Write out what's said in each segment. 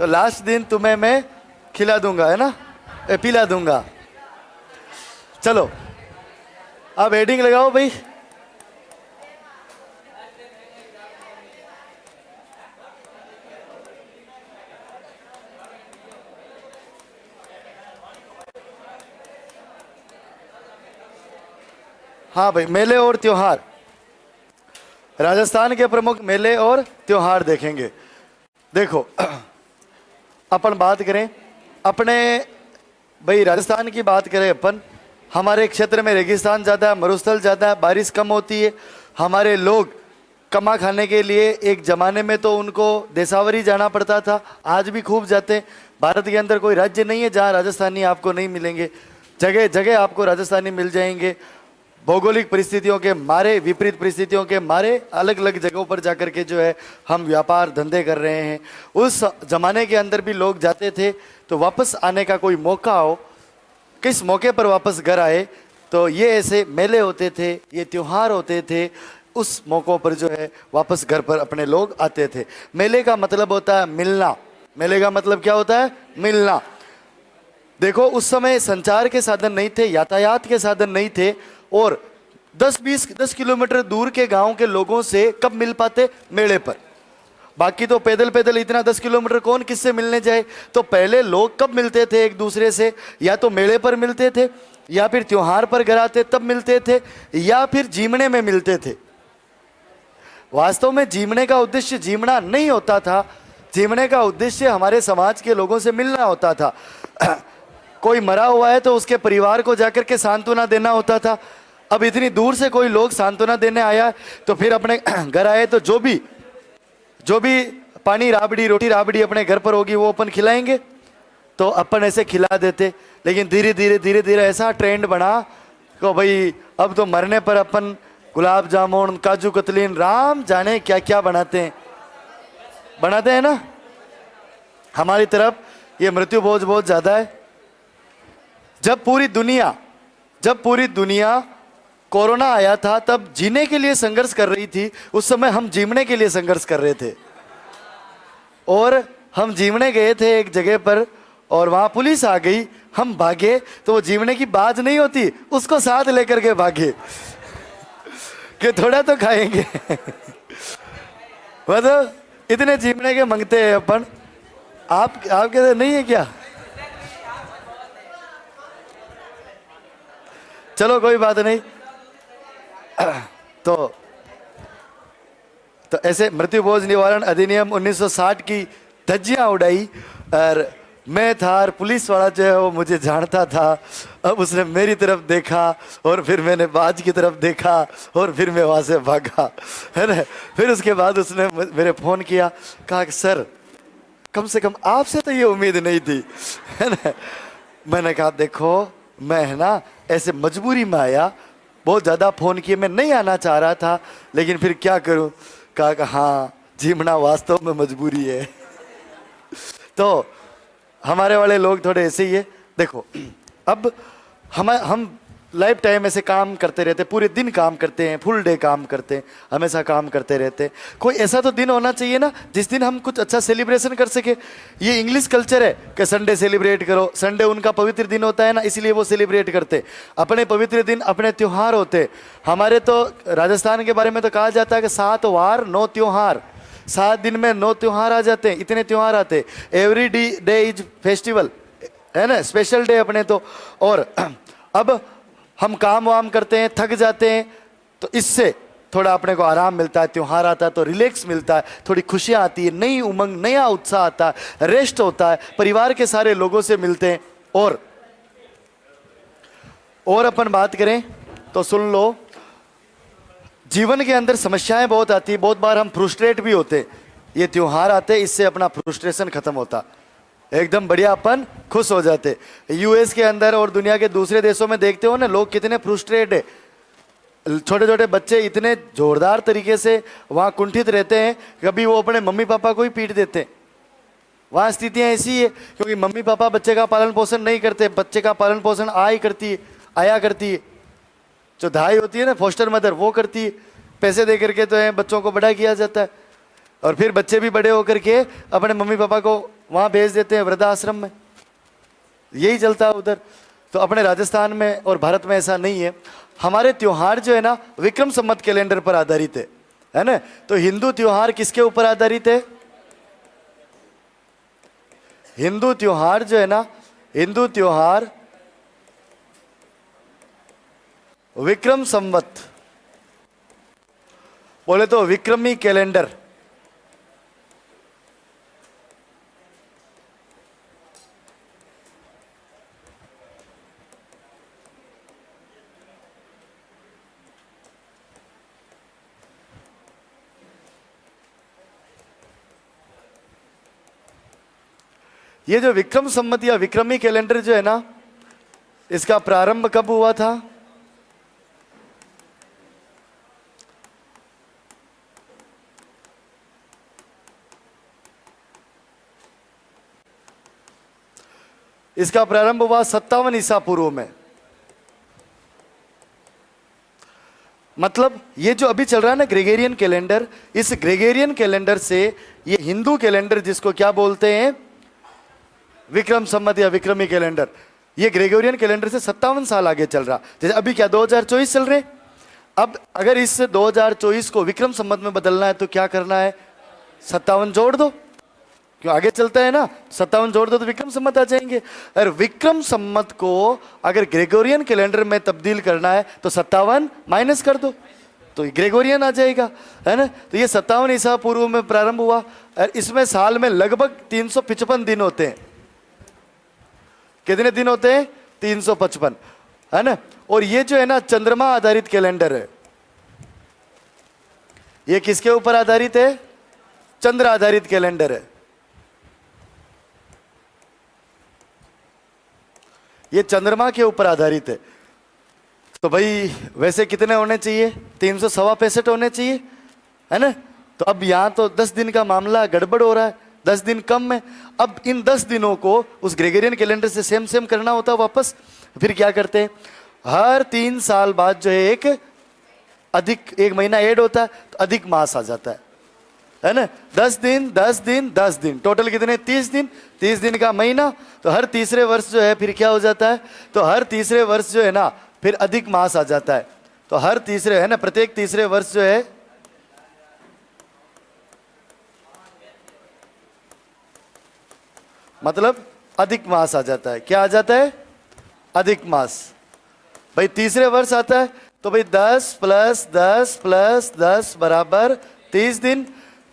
तो लास्ट दिन तुम्हें मैं खिला दूंगा, है ना, पिला दूंगा। चलो अब हेडिंग लगाओ भाई। हाँ भाई, मेले और त्योहार, राजस्थान के प्रमुख मेले और त्योहार देखेंगे। देखो अपन बात करें अपने भाई राजस्थान की बात करें अपन, हमारे क्षेत्र में रेगिस्तान ज़्यादा है, मरुस्थल ज़्यादा है, बारिश कम होती है। हमारे लोग कमा खाने के लिए एक ज़माने में तो उनको देसावरी जाना पड़ता था, आज भी खूब जाते हैं। भारत के अंदर कोई राज्य नहीं है जहाँ राजस्थानी आपको नहीं मिलेंगे, जगह जगह आपको राजस्थानी मिल जाएंगे। भौगोलिक परिस्थितियों के मारे, विपरीत परिस्थितियों के मारे अलग अलग जगहों पर जाकर के जो है हम व्यापार धंधे कर रहे हैं। उस ज़माने के अंदर भी लोग जाते थे, तो वापस आने का कोई मौका हो, किस मौके पर वापस घर आए, तो ये ऐसे मेले होते थे, ये त्योहार होते थे। उस मौक़ों पर जो है वापस घर पर अपने लोग आते थे। मेले का मतलब होता है मिलना। मेले का मतलब क्या होता है? मिलना। देखो उस समय संचार के साधन नहीं थे, यातायात के साधन नहीं थे, और 10 किलोमीटर दूर के गांव के लोगों से कब मिल पाते? मेले पर। बाकी तो पैदल पैदल इतना 10 किलोमीटर कौन किससे मिलने जाए। तो पहले लोग कब मिलते थे एक दूसरे से? या तो मेले पर मिलते थे, या फिर त्योहार पर घर आते तब मिलते थे, या फिर जीमने में मिलते थे। वास्तव में जीमने का उद्देश्य जीमना नहीं होता था, जीमने का उद्देश्य हमारे समाज के लोगों से मिलना होता था। कोई मरा हुआ है तो उसके परिवार को जाकर के सांत्वना देना होता था। अब इतनी दूर से कोई लोग सांत्वना देने आया तो फिर अपने घर आए तो जो भी पानी राबड़ी, रोटी राबड़ी अपने घर पर होगी वो अपन खिलाएंगे, तो अपन ऐसे खिला देते। लेकिन धीरे धीरे ऐसा ट्रेंड बना कि भाई अब तो मरने पर अपन गुलाब जामुन, काजू कतलीन, राम जाने क्या क्या बनाते हैं ना। हमारी तरफ ये मृत्यु भोज बहुत ज़्यादा है। जब पूरी दुनिया कोरोना आया था तब जीने के लिए संघर्ष कर रही थी, उस समय हम जीवने के लिए संघर्ष कर रहे थे। और हम जीवने गए थे एक जगह पर और वहाँ पुलिस आ गई, हम भागे तो वो जीवने की बात नहीं होती, उसको साथ लेकर के भागे कि थोड़ा तो खाएंगे। मतलब इतने जीवने के मांगते हैं अपन। आपके नहीं है क्या? चलो कोई बात नहीं। तो ऐसे मृत्यु भोज निवारण अधिनियम 1960 की धज्जियां उड़ाई, और मैं था और पुलिस वाला जो है वो मुझे जानता था। अब उसने मेरी तरफ देखा और फिर मैंने बाज की तरफ देखा और फिर मैं वहाँ से भागा, है ना। फिर उसके बाद उसने मेरे फ़ोन किया, कहा कि सर कम से कम आपसे तो ये उम्मीद नहीं थी, है ना। मैंने कहा देखो मैं है ना ऐसे मजबूरी में आया, बहुत ज़्यादा फ़ोन किए, मैं नहीं आना चाह रहा था लेकिन फिर क्या करूं। कहा कि हाँ जीवना वास्तव में मजबूरी है। तो हमारे वाले लोग थोड़े ऐसे ही है। देखो अब हम लाइफ टाइम ऐसे काम करते रहते, पूरे दिन काम करते हैं, फुल डे काम करते हैं, हमेशा काम करते रहते हैं। कोई ऐसा तो दिन होना चाहिए ना जिस दिन हम कुछ अच्छा सेलिब्रेशन कर सके। ये इंग्लिश कल्चर है कि संडे सेलिब्रेट करो, संडे उनका पवित्र दिन होता है ना, इसलिए वो सेलिब्रेट करते। अपने पवित्र दिन, अपने त्यौहार होते। हमारे तो राजस्थान के बारे में तो कहा जाता है कि 7 वार 9 त्यौहार, 7 दिन में 9 त्यौहार आ जाते हैं, इतने त्यौहार आते। एवरी डे इज फेस्टिवल, है ना, स्पेशल डे अपने तो। और अब हम काम वाम करते हैं, थक जाते हैं, तो इससे थोड़ा अपने को आराम मिलता है। त्यौहार आता है तो रिलैक्स मिलता है, थोड़ी खुशियाँ आती है, नई उमंग, नया उत्साह आता है, रेस्ट होता है, परिवार के सारे लोगों से मिलते हैं। और अपन बात करें तो सुन लो, जीवन के अंदर समस्याएं बहुत आती है, बहुत बार हम फ्रस्ट्रेट भी होते। ये त्यौहार आते, इससे अपना फ्रस्ट्रेशन खत्म होता, एकदम बढ़िया अपन खुश हो जाते। यूएस के अंदर और दुनिया के दूसरे देशों में देखते हो ना, लोग कितने फ्रस्ट्रेट है। छोटे छोटे बच्चे इतने जोरदार तरीके से वहाँ कुंठित रहते हैं, कभी वो अपने मम्मी पापा को ही पीट देते हैं। वहाँ स्थितियाँ ऐसी है क्योंकि मम्मी पापा बच्चे का पालन पोषण नहीं करते, बच्चे का पालन पोषण आया करती है। जो धाई होती है ना, फोस्टर मदर, वो करती है। पैसे दे करके तो है बच्चों को बड़ा किया जाता है, और फिर बच्चे भी बड़े होकर के अपने मम्मी पापा को वहाँ भेज देते हैं वृद्धाश्रम में, यही चलता है उधर। तो अपने राजस्थान में और भारत में ऐसा नहीं है। हमारे त्योहार जो है ना विक्रम संवत कैलेंडर पर आधारित है ना। तो हिंदू त्योहार किसके ऊपर आधारित है? हिंदू त्योहार जो है ना, हिंदू त्योहार विक्रम संवत, बोले तो विक्रमी कैलेंडर। ये जो विक्रम संवत या विक्रमी कैलेंडर जो है ना, इसका प्रारंभ कब हुआ था? इसका प्रारंभ हुआ 57 ईसा पूर्व में। मतलब ये जो अभी चल रहा है ना ग्रेगोरियन कैलेंडर, इस ग्रेगोरियन कैलेंडर से ये हिंदू कैलेंडर जिसको क्या बोलते हैं विक्रम संवत या विक्रमी कैलेंडर, ये ग्रेगोरियन कैलेंडर से 57 साल आगे चल रहा। जैसे अभी क्या 2024 चल रहे, अब अगर इस 2024 को विक्रम संवत में बदलना है तो क्या करना है? 57 जोड़ दो, क्यों आगे चलता है ना, 57 जोड़ दो तो विक्रम संवत आ जाएंगे। और विक्रम संवत को अगर ग्रेगोरियन कैलेंडर में तब्दील करना है तो 57 माइनस कर दो तो ग्रेगोरियन आ जाएगा, है ना। तो ये 57 ईसा पूर्व में प्रारंभ हुआ और इसमें साल में लगभग 355 दिन होते हैं। कितने दिन होते हैं? 355, है ना। और ये जो है ना चंद्रमा आधारित कैलेंडर है। ये किसके ऊपर आधारित है? चंद्र आधारित कैलेंडर है। ये चंद्रमा के ऊपर आधारित है। तो भाई वैसे कितने होने चाहिए? 365 होने चाहिए, है ना। तो अब यहाँ तो 10 दिन का मामला गड़बड़ हो रहा है, 10 दिन कम है। अब इन 10 दिनों को उस ग्रेगोरियन कैलेंडर से सेम करना होता है वापस। फिर क्या करते हैं, हर 3 साल बाद जो है एक महीना ऐड होता है तो अधिक मास आ जाता है ना। 10 दिन 10 दिन 10 दिन, टोटल कितने? 30 दिन, 30 दिन का महीना। तो हर तीसरे वर्ष जो है फिर क्या हो जाता है? तो हर तीसरे वर्ष जो है ना फिर अधिक मास आ जाता है। तो हर तीसरे, है ना, प्रत्येक तीसरे वर्ष जो है मतलब अधिक मास आ जाता है। क्या आ जाता है? अधिक मास। भाई तीसरे वर्ष आता है तो भाई 10 + 10 + 10 बराबर 30 दिन।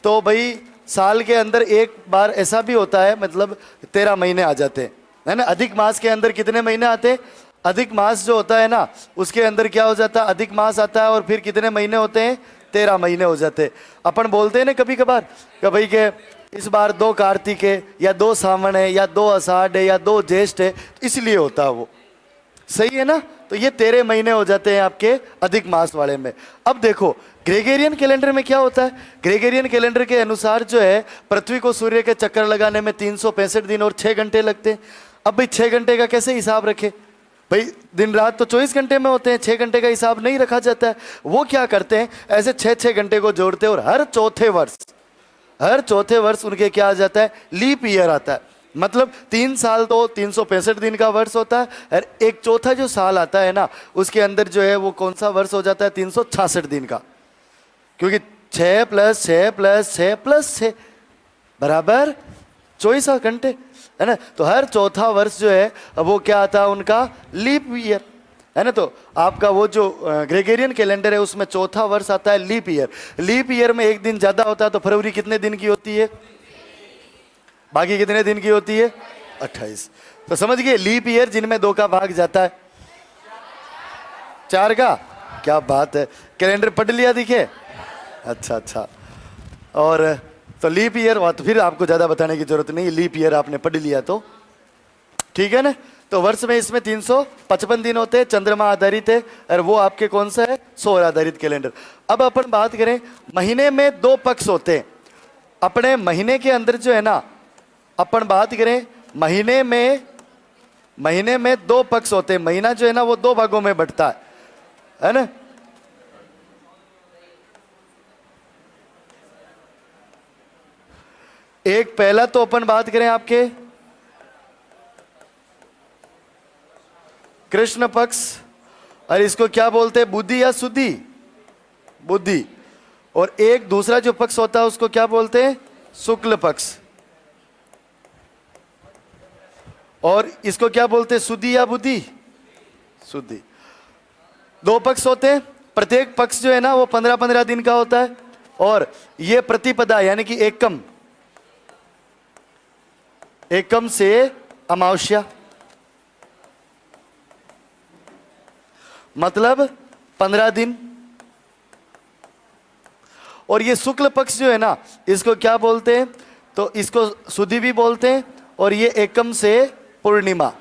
तो भाई साल के अंदर एक बार ऐसा भी होता है, मतलब 13 महीने आ जाते हैं, है ना। अधिक मास के अंदर कितने महीने आते हैं? अधिक मास जो होता है ना उसके अंदर क्या हो जाता है? अधिक मास आता है और फिर कितने महीने होते हैं? 13 महीने हो जाते हैं। अपन बोलते हैं ना कभी कभार कि भाई के इस बार 2 कार्तिक है या 2 सावन है या 2 आषाढ़ है या 2 ज्येष्ठ है, इसलिए होता है वो, सही है ना। तो ये 13 महीने हो जाते हैं आपके अधिक मास वाले में। अब देखो ग्रेगोरियन कैलेंडर में क्या होता है? ग्रेगोरियन कैलेंडर के अनुसार जो है पृथ्वी को सूर्य के चक्कर लगाने में 365 दिन और 6 घंटे लगते हैं। अब भाई 6 घंटे का कैसे हिसाब रखे? भाई दिन रात तो 24 घंटे में होते हैं, 6 घंटे का हिसाब नहीं रखा जाता है। वो क्या करते हैं, ऐसे 6 घंटे को जोड़ते हैं और हर चौथे वर्ष उनके क्या आ जाता है? लीप ईयर आता है। मतलब 3 साल तो 365 दिन का वर्ष होता है और एक चौथा जो साल आता है ना उसके अंदर जो है वो कौन सा वर्ष हो जाता है? 366 दिन का, क्योंकि 6 + 6 + 6 + 6 बराबर 24 घंटे, है ना। तो हर चौथा वर्ष जो है वो क्या आता है? उनका लीप ईयर, है ना। तो आपका वो जो ग्रेगोरियन कैलेंडर है उसमें चौथा वर्ष आता है लीप ईयर। लीप ईयर में एक दिन ज्यादा होता है, तो फरवरी कितने दिन की होती है? बाकी कितने दिन की होती है? 28। तो समझ गए, लीप ईयर जिनमें 2 का भाग जाता है, 4 का। क्या बात है, कैलेंडर पढ़ लिया दिखे? अच्छा। और तो लीप ईयर, तो फिर आपको ज़्यादा बताने की जरूरत नहीं, लीप ईयर आपने पढ़ लिया तो ठीक है ना। तो वर्ष में इसमें 355 दिन होते हैं, चंद्रमा आधारित है और वो आपके कौन सा है? सौर आधारित कैलेंडर। अब अपन बात करें, महीने में 2 पक्ष होते हैं अपने महीने के अंदर जो है ना। अपन बात करें महीने में 2 पक्ष होते हैं। महीना जो है ना वो 2 भागों में बंटता है ना। एक पहला तो अपन बात करें आपके कृष्ण पक्ष, और इसको क्या बोलते हैं, बुद्धि या शुद्धि, बुद्धि। और एक दूसरा जो पक्ष होता है उसको क्या बोलते हैं, शुक्ल पक्ष। और इसको क्या बोलते हैं, शुद्धि या बुद्धि, शुद्धि। दो पक्ष होते हैं, प्रत्येक पक्ष जो है ना वो 15-15 दिन का होता है। और ये प्रतिपदा यानी कि एकम, एकम से अमावस्या, मतलब 15 दिन। और ये शुक्ल पक्ष जो है ना इसको क्या बोलते हैं, तो इसको शुद्धि भी बोलते हैं। और ये एकम से पूर्णिमा,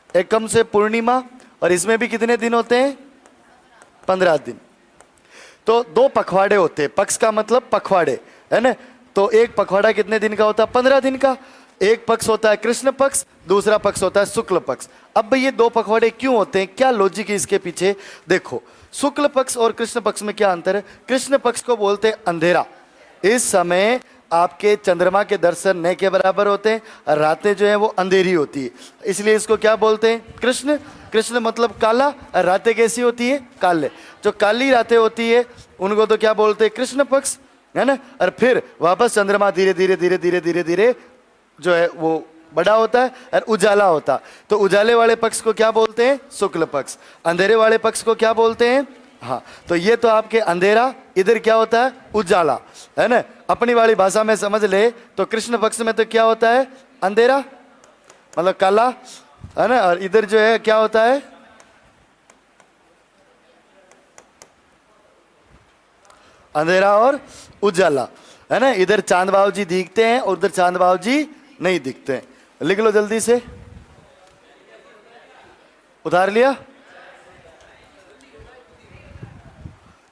एकम से पूर्णिमा। और इसमें भी कितने दिन होते हैं, 15 दिन। तो दो पखवाड़े होते हैं, पक्ष का मतलब पखवाड़े है ना। तो एक पखवाड़ा कितने दिन का होता है, 15 दिन का। एक पक्ष होता है कृष्ण पक्ष, दूसरा पक्ष होता है शुक्ल पक्ष। अब भाई ये दो पखवाड़े क्यों होते हैं, क्या लॉजिक है इसके पीछे, देखो। शुक्ल पक्ष और कृष्ण पक्ष में क्या अंतर है, कृष्ण पक्ष को बोलते हैं अंधेरा, इस समय आपके चंद्रमा के दर्शन न के बराबर होते हैं, और रातें जो है वो अंधेरी होती है, इसलिए इसको क्या बोलते हैं, कृष्ण। कृष्ण मतलब काला, और रातें कैसी होती है, काले। जो काली रातें होती है उनको तो क्या बोलते हैं, कृष्ण पक्ष, है ना। और फिर वापस चंद्रमा धीरे धीरे धीरे धीरे धीरे धीरे जो है वो बड़ा होता है और उजाला होता है। तो उजाले वाले पक्ष को क्या बोलते हैं, शुक्ल पक्ष। अंधेरे वाले पक्ष को क्या बोलते हैं, हाँ। तो ये तो आपके अंधेरा, इधर क्या होता है, उजाला, है ना। अपनी वाली भाषा में समझ ले तो कृष्ण पक्ष में तो क्या होता है, अंधेरा मतलब काला, है ना। और इधर जो है क्या होता है, अंधेरा और उजाला, है ना। इधर चांद बाबू जी दिखते हैं और उधर चांद बाबू जी नहीं दिखते हैं। लिख लो जल्दी से, उतार लिया।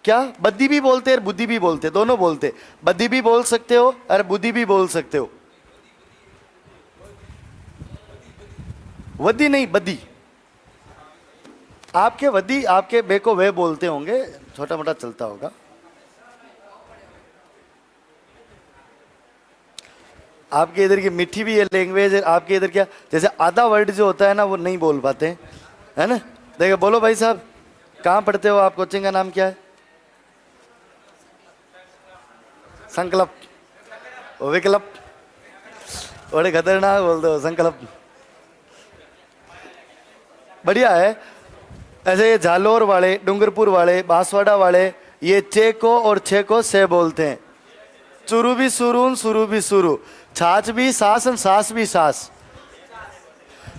क्या बद्दी भी बोलते हैं और बुद्धि भी बोलते हैं, दोनों बोलते। बद्दी भी बोल सकते हो और बुद्धि भी बोल सकते हो। वद्दी नहीं, बद्दी। आपके वद्दी आपके बे को वे बोलते होंगे, छोटा मोटा चलता होगा। आपके इधर की मीठी भी है लैंग्वेज, आपके इधर क्या, जैसे आधा वर्ड जो होता है ना वो नहीं बोल पाते हैं, है ना। देखो बोलो भाई साहब, कहाँ पढ़ते हो आप, कोचिंग का नाम क्या है, संकल्प, विकल्प, बड़े खतरनाक बोलते हो, संकल्प, बढ़िया है। ऐसे ये झालोर वाले, डूंगरपुर वाले, बांसवाड़ा वाले, ये चे को और छे को से बोलते हैं। चुरू भी सुरून, सुरू भी सुरू, छाछ भी सास और सास भी सास,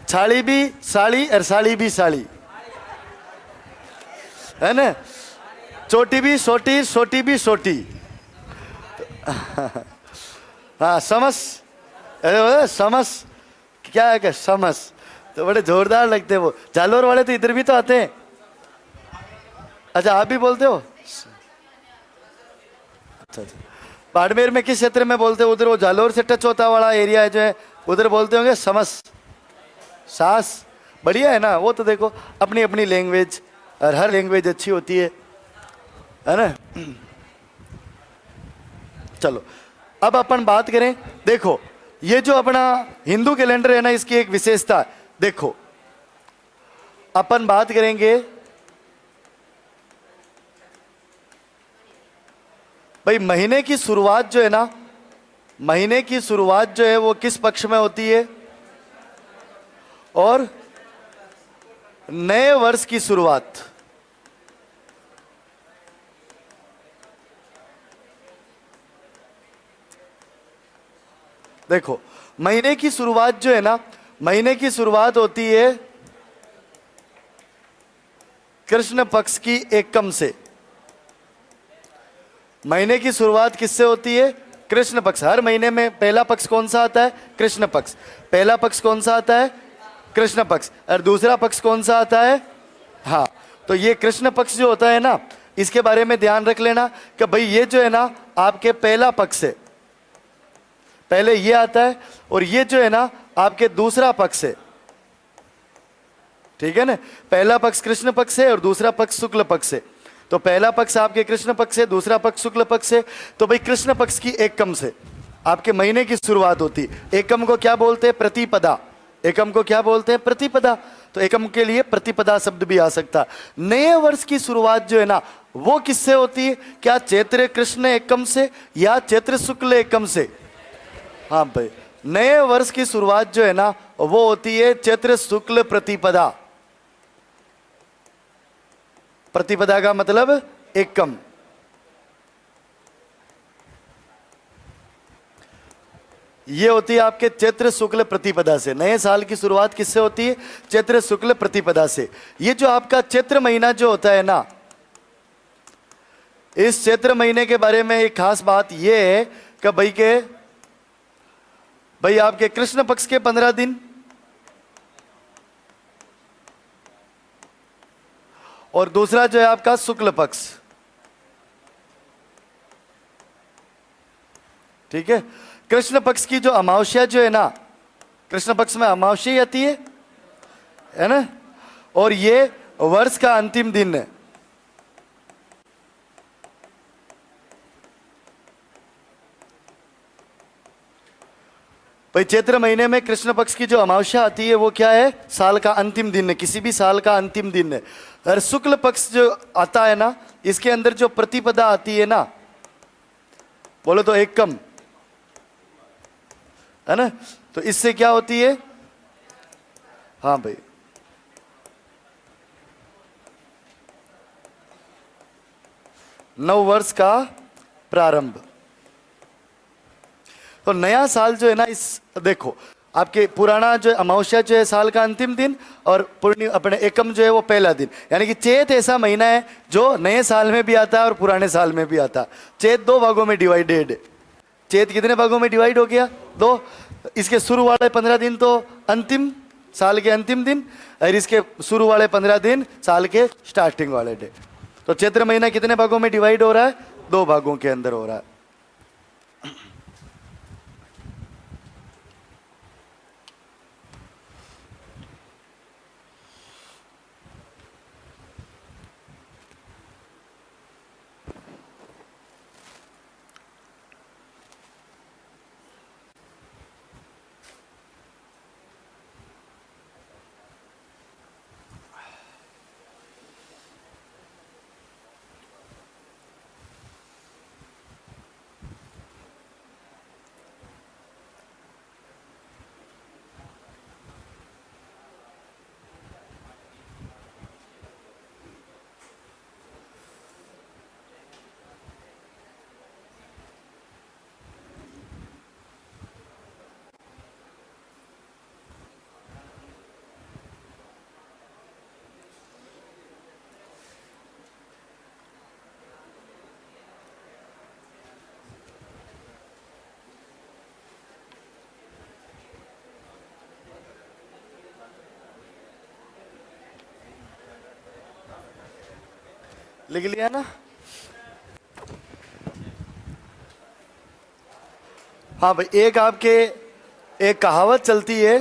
छाड़ी भी साड़ी और साड़ी भी साड़ी, है ना। चोटी भी सोटी, सोटी भी सोटी, हाँ समस, अरे समस क्या है, क्या समस, तो बड़े जोरदार लगते हैं वो। जालोर वाले तो इधर भी तो आते हैं। अच्छा आप भी बोलते हो, अच्छा अच्छा। बाड़मेर में किस क्षेत्र में बोलते हो, उधर वो जालोर से टच होता वाला एरिया है जो है, उधर बोलते होंगे समस, सास, बढ़िया है ना। वो तो देखो अपनी अपनी लैंग्वेज, और हर लैंग्वेज अच्छी होती है ना। चलो अब अपन बात करें, देखो ये जो अपना हिंदू कैलेंडर है ना, इसकी एक विशेषता, देखो अपन बात करेंगे भाई, महीने की शुरुआत जो है ना, महीने की शुरुआत जो है वो किस पक्ष में होती है, और नए वर्ष की शुरुआत देखो, महीने की शुरुआत जो है ना, महीने की शुरुआत होती है कृष्ण पक्ष की एकम से। महीने की शुरुआत किससे होती है, कृष्ण पक्ष। हर महीने में पहला पक्ष कौन सा आता है, कृष्ण पक्ष। पहला पक्ष कौन सा आता है, कृष्ण पक्ष। और दूसरा पक्ष कौन सा आता है, हाँ। तो ये कृष्ण पक्ष जो होता है ना, इसके बारे में ध्यान रख लेना कि भाई ये जो है ना आपके पहला पक्ष है, पहले ये आता है, और ये जो है ना आपके दूसरा पक्ष है, ठीक है ना। पहला पक्ष कृष्ण पक्ष है और दूसरा पक्ष शुक्ल पक्ष है। तो पहला पक्ष आपके कृष्ण पक्ष से, दूसरा पक्ष शुक्ल पक्ष से। तो भाई कृष्ण पक्ष की एकम से आपके महीने की शुरुआत होती। एकम को क्या बोलते हैं? प्रतिपदा। एकम को क्या बोलते हैं? प्रतिपदा। तो एकम के लिए प्रतिपदा शब्द भी आ सकता। नए वर्ष की शुरुआत जो है ना वो किससे होती है? क्या चैत्र कृष्ण एकम से या चैत्र शुक्ल एकम से? हाँ भाई, नए वर्ष की शुरुआत जो है ना वो होती है चैत्र शुक्ल प्रतिपदा। प्रतिपदा का मतलब एकम। ये होती है आपके चैत्र शुक्ल प्रतिपदा से। नए साल की शुरुआत किससे होती है? चैत्र शुक्ल प्रतिपदा से। ये जो आपका चैत्र महीना जो होता है ना, इस चैत्र महीने के बारे में एक खास बात यह है कि भाई आपके कृष्ण पक्ष के 15 दिन और दूसरा जो है आपका शुक्ल पक्ष। ठीक है। कृष्ण पक्ष की जो अमावस्या जो है ना, कृष्ण पक्ष में अमावस्या ही आती है ना, और ये वर्ष का अंतिम दिन है। भाई चैत्र महीने में कृष्ण पक्ष की जो अमावस्या आती है वो क्या है? साल का अंतिम दिन है, किसी भी साल का अंतिम दिन है। और शुक्ल पक्ष जो आता है ना, इसके अंदर जो प्रतिपदा आती है ना, बोलो तो एकम, है ना। तो इससे क्या होती है? हाँ भाई, नव वर्ष का प्रारंभ। तो नया साल जो है ना, इस देखो आपके पुराना जो अमावस्या जो है साल का अंतिम दिन, और पूर्णिमा अपने एकम जो है वो पहला दिन। यानी कि चैत ऐसा महीना है जो नए साल में भी आता है और पुराने साल में भी आता है। चैत 2 भागों में डिवाइडेड है। चैत कितने भागों में डिवाइड हो गया? 2। इसके शुरू वाले 15 दिन तो अंतिम साल के अंतिम दिन, और इसके शुरू वाले 15 दिन साल के स्टार्टिंग वाले डे। तो चैत्र महीना कितने भागों में डिवाइड हो रहा है? 2 भागों के अंदर हो रहा है। लिख लिया ना? हाँ भाई, एक आपके एक कहावत चलती है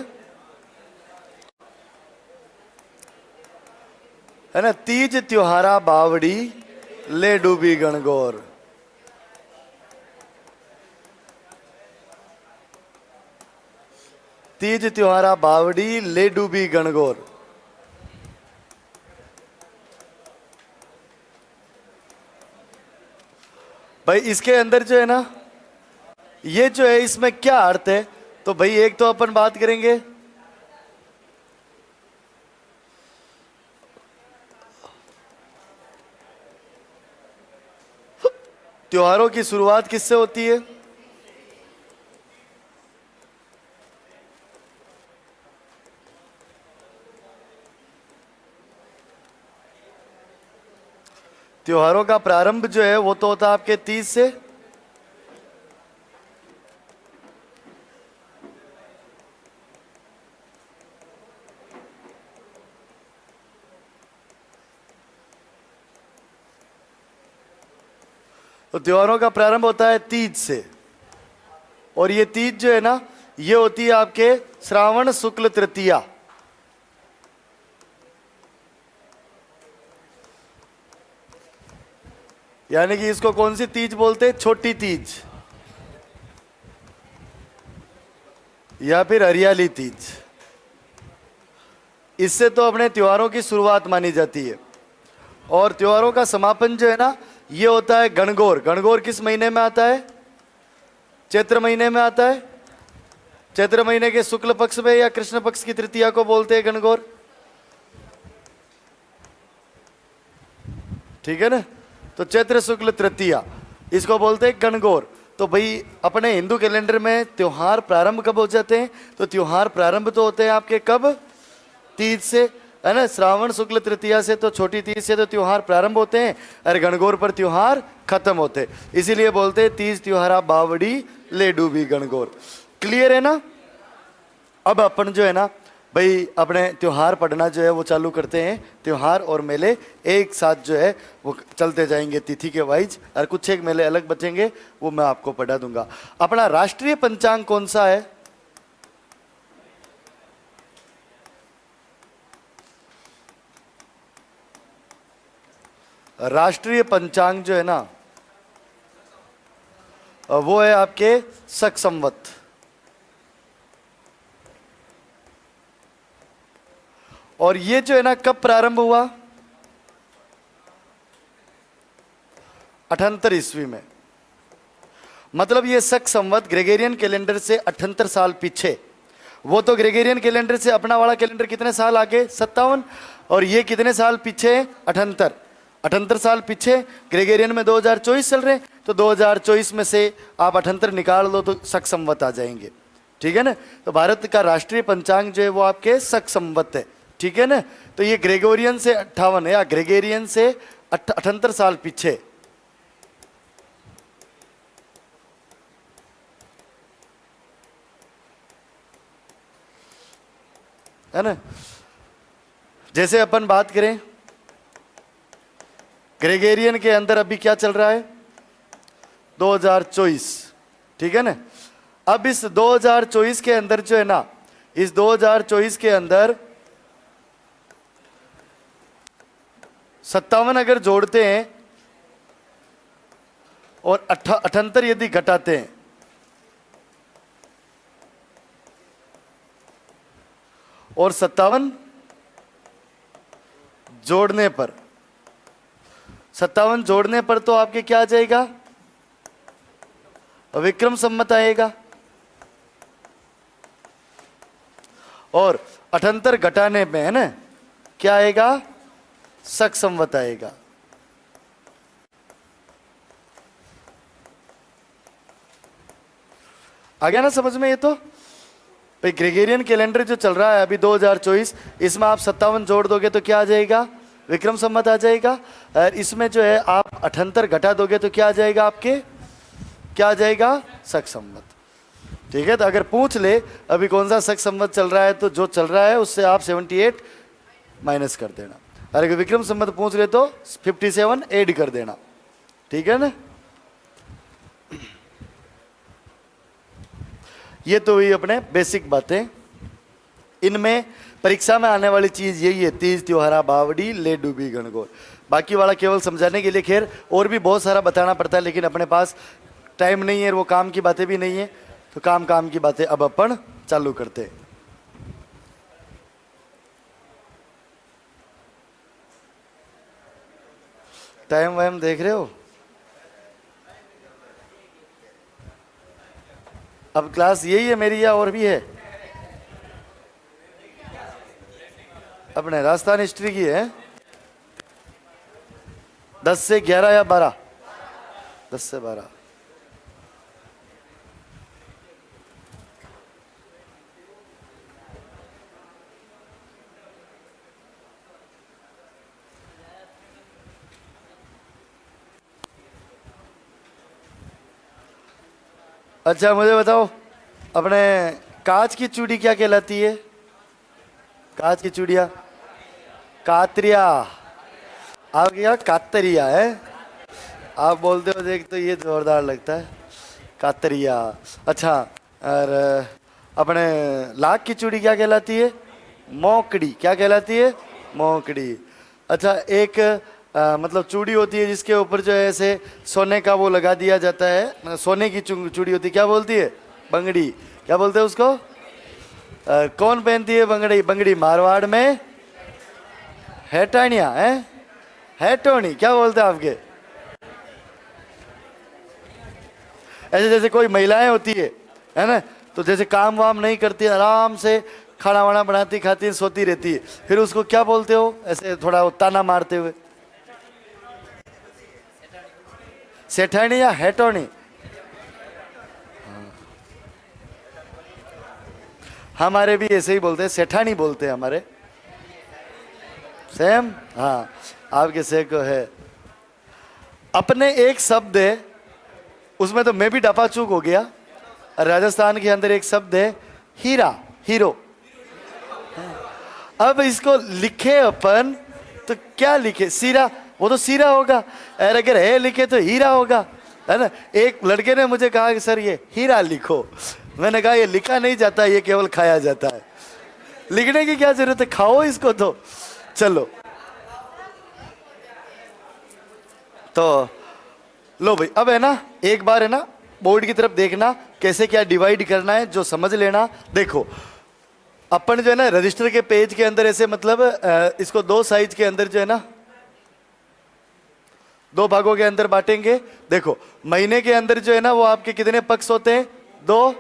ना, तीज त्योहारा बावड़ी ले डूबी गणगौर। तीज त्योहारा बावड़ी ले डूबी गणगौर। भाई इसके अंदर जो है ना, ये जो है इसमें क्या अर्थ है? तो भाई एक तो अपन बात करेंगे त्योहारों की शुरुआत किससे होती है? त्योहारों का प्रारंभ जो है वो तो होता है आपके 30 से। तो त्योहारों का प्रारंभ होता है तीज से, और ये तीज जो है ना ये होती है आपके श्रावण शुक्ल तृतीया। यानी कि इसको कौन सी तीज बोलते हैं? छोटी तीज या फिर हरियाली तीज। इससे तो अपने त्योहारों की शुरुआत मानी जाती है। और त्योहारों का समापन जो है ना, ये होता है गणगौर। गणगौर किस महीने में आता है? चैत्र महीने में आता है। चैत्र महीने के शुक्ल पक्ष में या कृष्ण पक्ष की तृतीया को बोलते हैं गणगौर, ठीक है ना। तो चैत्र शुक्ल तृतीया इसको बोलते हैं गणगौर। तो भाई अपने हिंदू कैलेंडर में त्योहार प्रारंभ कब हो जाते हैं? तो त्योहार प्रारंभ तो होते हैं आपके कब? तीज से, है ना। श्रावण शुक्ल तृतीया से, तो छोटी तीज से तो त्योहार प्रारंभ होते हैं और गणगौर पर त्योहार खत्म होते हैं। इसीलिए बोलते हैं तीज त्योहारा बावड़ी ले डूबी गणगौर। क्लियर है ना। अब अपन जो है ना भाई अपने त्योहार पढ़ना जो है वो चालू करते हैं। त्योहार और मेले एक साथ जो है वो चलते जाएंगे तिथि के वाइज, और कुछ एक मेले अलग बचेंगे, वो मैं आपको पढ़ा दूंगा। अपना राष्ट्रीय पंचांग कौन सा है? राष्ट्रीय पंचांग जो है ना वो है आपके शक संवत। और ये जो है ना कब प्रारंभ हुआ? 78 ईस्वी में। मतलब ये शक संवत ग्रेगोरियन कैलेंडर से 78 साल पीछे। वो तो ग्रेगोरियन कैलेंडर से अपना वाला कैलेंडर कितने साल आगे? 57। और ये कितने साल पीछे? 78। 78 साल पीछे। ग्रेगोरियन में 2024 चल रहे हैं, तो 2024 में से आप 78 निकाल दो तो शक संवत आ जाएंगे, ठीक है ना। तो भारत का राष्ट्रीय पंचांग जो है वो आपके शक संवत है, ठीक है ना। तो ये ग्रेगोरियन से 58 है, या ग्रेगोरियन से 78 साल पीछे, है ना। जैसे अपन बात करें ग्रेगोरियन के अंदर अभी क्या चल रहा है? 2024, ठीक है ना। अब इस 2024 के अंदर जो है ना, इस 2024 के अंदर 57 अगर जोड़ते हैं और 78 यदि घटाते हैं, और 57 जोड़ने पर, 57 जोड़ने पर तो आपके क्या आ जाएगा? विक्रम संवत आएगा। और 78 घटाने में, है ना, क्या आएगा? शक संवत आएगा। आ गया ना समझ में? ये तो भाई ग्रेगोरियन कैलेंडर जो चल रहा है अभी 2024, इसमें आप 57 जोड़ दोगे तो क्या आ जाएगा? विक्रम संवत आ जाएगा। और इसमें जो है आप 78 घटा दोगे तो क्या आ जाएगा आपके? क्या आ जाएगा? शक संवत, ठीक है। तो अगर पूछ ले अभी कौन सा शक संवत चल रहा है, तो जो चल रहा है उससे आप 78 माइनस कर देना। और अगर विक्रम संवत पूछ ले तो 57 ऐड कर देना, ठीक है ना। ये तो हुई अपने बेसिक बातें। इनमें परीक्षा में आने वाली चीज यही है, तीज त्योहारा बावड़ी ले डूबी गणगौर। बाकी वाला केवल समझाने के लिए, खैर और भी बहुत सारा बताना पड़ता है, लेकिन अपने पास टाइम नहीं है, वो काम की बातें भी नहीं है, तो काम की बातें अब अपन चालू करते हैं। टाइम वाइम देख रहे हो? अब क्लास यही है मेरी या और भी है? अपने राजस्थान हिस्ट्री की है 10 से 11 या 12? 10 से 12। अच्छा मुझे बताओ, अपने कांच की चूड़ी क्या कहलाती है? कांच की चूड़िया कातरिया। आप क्या कातरिया है? आप बोलते हो देख तो ये जोरदार लगता है, कातरिया। अच्छा, और अपने लाख की चूड़ी क्या कहलाती है? मोकड़ी। क्या कहलाती है? मोकड़ी। अच्छा, एक मतलब चूड़ी होती है जिसके ऊपर जो है ऐसे सोने का वो लगा दिया जाता है, सोने की चूड़ी होती है, क्या बोलती है? बंगड़ी। क्या बोलते हैं उसको? कौन पहनती है बंगड़ी? बंगड़ी मारवाड़ में हेटानिया है, हेटोनी क्या बोलते हैं आपके? ऐसे जैसे कोई महिलाएं होती है ना, तो जैसे काम वाम नहीं करती, आराम से खाना वाना बनाती खाती सोती रहती है, फिर उसको क्या बोलते हो ऐसे थोड़ा ताना मारते हुए? सेठानी या हेटोनी? हमारे भी ऐसे ही बोलते हैं, सेठानी बोलते हैं हमारे। सेम? हाँ, आपके से को है। अपने एक शब्द है उसमें तो मैं भी डपाचूक हो गया। राजस्थान के अंदर एक शब्द है हीरा, हीरो। अब इसको लिखे अपन तो क्या लिखे? सीरा, वो तो सीरा होगा, और अगर है लिखे तो हीरा होगा, है ना। एक लड़के ने मुझे कहा कि सर ये हीरा लिखो। मैंने कहा ये लिखा नहीं जाता, ये केवल खाया जाता है, लिखने की क्या जरूरत है, खाओ इसको तो। चलो तो लो भाई, अब है ना एक बार है ना बोर्ड की तरफ देखना कैसे क्या डिवाइड करना है, जो समझ लेना। देखो अपन जो है ना रजिस्टर के पेज के अंदर ऐसे मतलब इसको दो साइज के अंदर जो है ना दो भागों के अंदर बांटेंगे। देखो महीने के अंदर जो है ना वो आपके कितने पक्ष होते हैं? दो।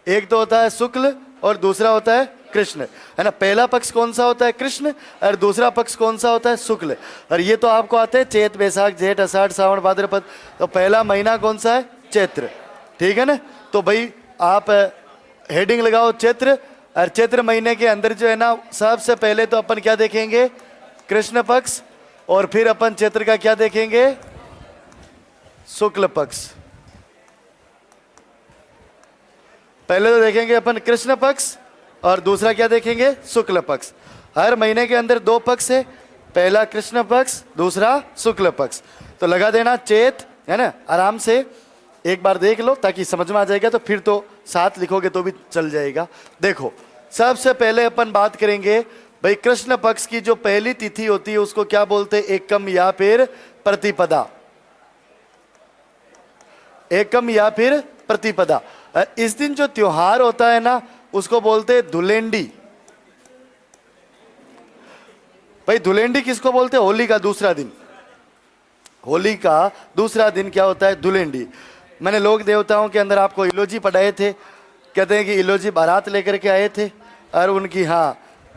एक तो होता है शुक्ल और दूसरा होता है कृष्ण, है ना। पहला पक्ष कौन सा होता है? कृष्ण। और दूसरा पक्ष कौन सा होता है? शुक्ल। और ये तो आपको आते हैं चैत बैसाख जेठ आषाढ़ सावन भाद्रपद, तो पहला महीना कौन सा है? चैत्र, ठीक है ना। तो भाई आप हेडिंग लगाओ चैत्र, और चैत्र महीने के अंदर जो है ना सबसे पहले तो अपन क्या देखेंगे? कृष्ण पक्ष, और फिर अपन चैत्र का क्या देखेंगे? शुक्ल पक्ष। पहले तो देखेंगे अपन कृष्ण पक्ष और दूसरा क्या देखेंगे? शुक्ल पक्ष। हर महीने के अंदर दो पक्ष है, पहला कृष्ण पक्ष, दूसरा शुक्ल पक्ष। तो लगा देना चैत, है ना। आराम से एक बार देख लो ताकि समझ में आ जाएगा, तो फिर तो साथ लिखोगे तो भी चल जाएगा। देखो सबसे पहले अपन बात करेंगे भाई कृष्ण पक्ष की जो पहली तिथि होती है उसको क्या बोलते हैं? एकम या फिर प्रतिपदा। एकम या फिर प्रतिपदा। इस दिन जो त्योहार होता है ना उसको बोलते हैं धुलेंडी। भाई धुलेंडी किसको बोलते हैं? होली का दूसरा दिन। होली का दूसरा दिन क्या होता है? धुलेंडी। मैंने लोक देवताओं के अंदर आपको इलोजी पढ़ाए थे, कहते हैं कि इलोजी बारात लेकर के आए थे, और उनकी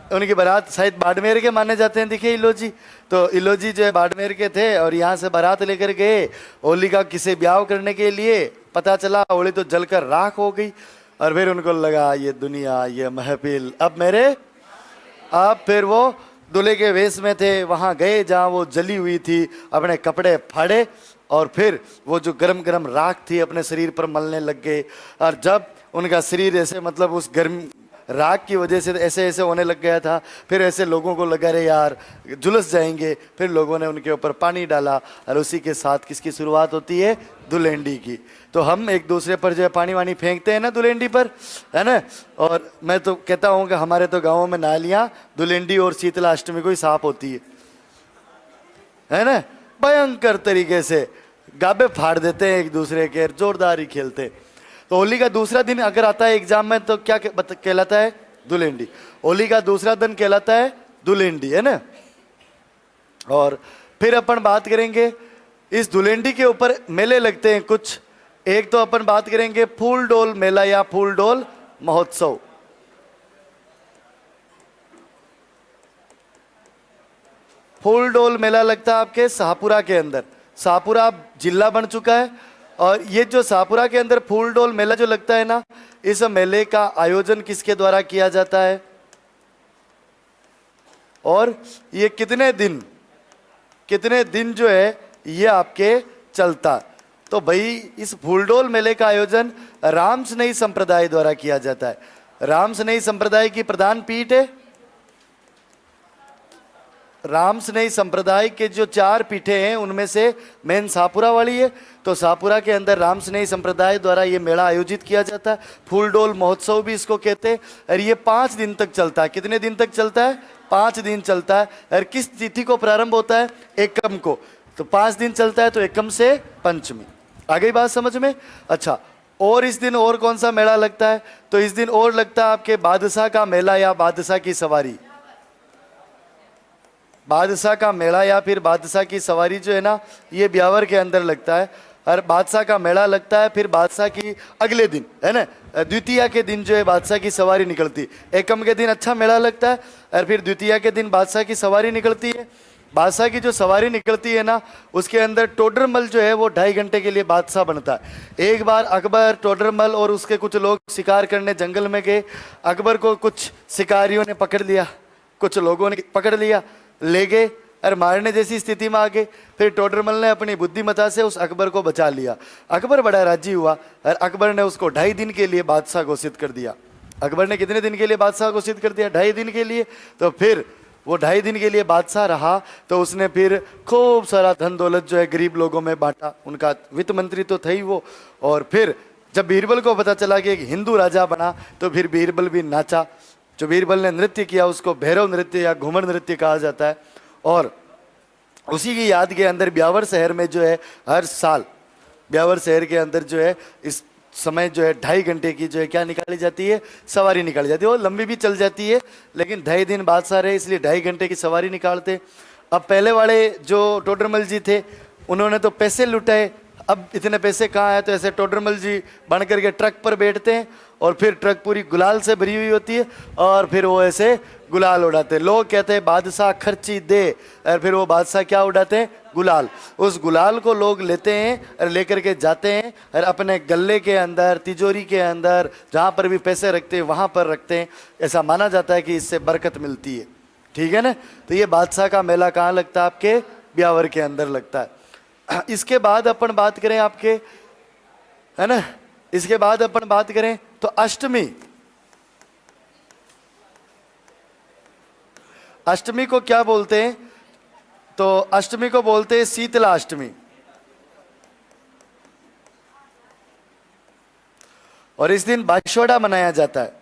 उनकी बारात शायद बाड़मेर के माने जाते हैं, दिखे इलोजी। तो इलोजी जो है बाड़मेर के थे और यहाँ से बारात लेकर गए होली का किसे ब्याह करने के लिए। पता चला होली तो जलकर राख हो गई, और फिर उनको लगा ये दुनिया, ये महफिल अब फिर वो दूल्हे के वेश में थे, वहाँ गए जहाँ वो जली हुई थी, अपने कपड़े फाड़े और फिर वो जो गरम गरम राख थी अपने शरीर पर मलने लग गए। और जब उनका शरीर ऐसे मतलब उस गर्म राख की वजह से ऐसे ऐसे होने लग गया था, फिर ऐसे लोगों को लगा रहे यार झुलस जाएंगे, फिर लोगों ने उनके ऊपर पानी डाला, और उसी के साथ किसकी शुरुआत होती है? धुलेंडी की। तो हम एक दूसरे पर जो है पानी वानी फेंकते हैं ना धुलेंडी पर, है ना। और मैं तो कहता हूँ कि हमारे तो गाँवों में नालियाँ धुलेंडी और शीतला अष्टमी को ही साफ होती है ना। भयंकर तरीके से गाबे फाड़ देते हैं एक दूसरे के, जोरदार ही खेलते हैं। तो होली का दूसरा दिन अगर आता है एग्जाम में तो क्या कहलाता है? धुलेंडी। होली का दूसरा दिन कहलाता है धुलेंडी, है ना। और फिर अपन बात करेंगे इस धुलेंडी के ऊपर मेले लगते हैं कुछ। एक तो अपन बात करेंगे फूल डोल मेला या फूल डोल महोत्सव। फूल डोल मेला लगता है आपके शाहपुरा के अंदर। शाहपुरा जिला बन चुका है, और ये जो शाहपुरा के अंदर फूल डोल मेला जो लगता है ना, इस मेले का आयोजन किसके द्वारा किया जाता है और ये कितने दिन जो है ये आपके चलता? तो भाई इस फूल डोल मेले का आयोजन रामस्नेही संप्रदाय द्वारा किया जाता है। रामस्नेही संप्रदाय की प्रधान पीठ है। रामस्नेही संप्रदाय के जो 4 पीठें हैं उनमें से मेन शाहपुरा वाली है। तो शाहपुरा के अंदर रामस्नेही संप्रदाय द्वारा ये मेला आयोजित किया जाता है। फूल डोल महोत्सव भी इसको कहते हैं, और ये 5 दिन तक चलता है। कितने दिन तक चलता है? 5 दिन चलता है। और किस तिथि को प्रारंभ होता है? एकम को। तो 5 दिन चलता है, तो एकम से पंचमी। आ गई बात समझ में? अच्छा, और इस दिन और कौन सा मेला लगता है? तो इस दिन और लगता है आपके बादशाह का मेला या बादशाह की सवारी। बादशाह का मेला या फिर बादशाह की सवारी जो है ना, ये ब्यावर के अंदर लगता है। और बादशाह का मेला लगता है, फिर बादशाह की अगले दिन है ना, द्वितीया के दिन जो है बादशाह की सवारी निकलती। एकम के दिन अच्छा मेला लगता है, और फिर द्वितीया के दिन बादशाह की सवारी निकलती है। बादशाह की जो सवारी निकलती है ना, उसके अंदर टोडरमल जो है वो 2.5 घंटे के लिए बादशाह बनता है। एक बार अकबर, टोडरमल और उसके कुछ लोग शिकार करने जंगल में गए। अकबर को कुछ शिकारियों ने पकड़ लिया, कुछ लोगों ने पकड़ लिया, ले गए और मारने जैसी स्थिति में आ गए। फिर टोडरमल ने अपनी बुद्धिमत्ता से उस अकबर को बचा लिया। अकबर बड़ा राजी हुआ और अकबर ने उसको 2.5 दिन के लिए बादशाह घोषित कर दिया। अकबर ने कितने दिन के लिए बादशाह घोषित कर दिया? 2.5 दिन के लिए। तो फिर वो 2.5 दिन के लिए बादशाह रहा। तो उसने फिर खूब सारा धन दौलत जो है गरीब लोगों में बांटा। उनका वित्त मंत्री तो था ही वो। और फिर जब बीरबल को पता चला कि एक हिंदू राजा बना, तो फिर बीरबल भी नाचा। जो बीरबल ने नृत्य किया उसको भैरव नृत्य या घूमर नृत्य कहा जाता है। और उसी की याद के अंदर ब्यावर शहर में जो है हर साल ब्यावर शहर के अंदर जो है इस समय जो है 2.5 घंटे की जो है क्या निकाली जाती है? सवारी निकाली जाती है। वो लंबी भी चल जाती है, लेकिन 2.5 दिन बादशाह रहे इसलिए 2.5 घंटे की सवारी निकालते। अब पहले वाले जो टोडरमल जी थे, उन्होंने तो पैसे लुटाए। अब इतने पैसे कहाँ हैं? तो ऐसे टोडरमल जी बन करके ट्रक पर बैठते हैं, और फिर ट्रक पूरी गुलाल से भरी हुई होती है, और फिर वो ऐसे गुलाल उड़ाते हैं। लोग कहते हैं बादशाह खर्ची दे, और फिर वो बादशाह क्या उड़ाते हैं? गुलाल। उस गुलाल को लोग लेते हैं और लेकर के जाते हैं, और अपने गले के अंदर, तिजोरी के अंदर, जहाँ पर भी पैसे रखते हैं वहाँ पर रखते हैं। ऐसा माना जाता है कि इससे बरकत मिलती है। ठीक है ना? तो ये बादशाह का मेला कहाँ लगता है? आपके ब्यावर के अंदर लगता है। इसके बाद अपन बात करें आपके, है ना, इसके बाद अपन बात करें तो अष्टमी। अष्टमी को क्या बोलते हैं? तो अष्टमी को बोलते हैं शीतला अष्टमी। और इस दिन बाशोड़ा मनाया जाता है।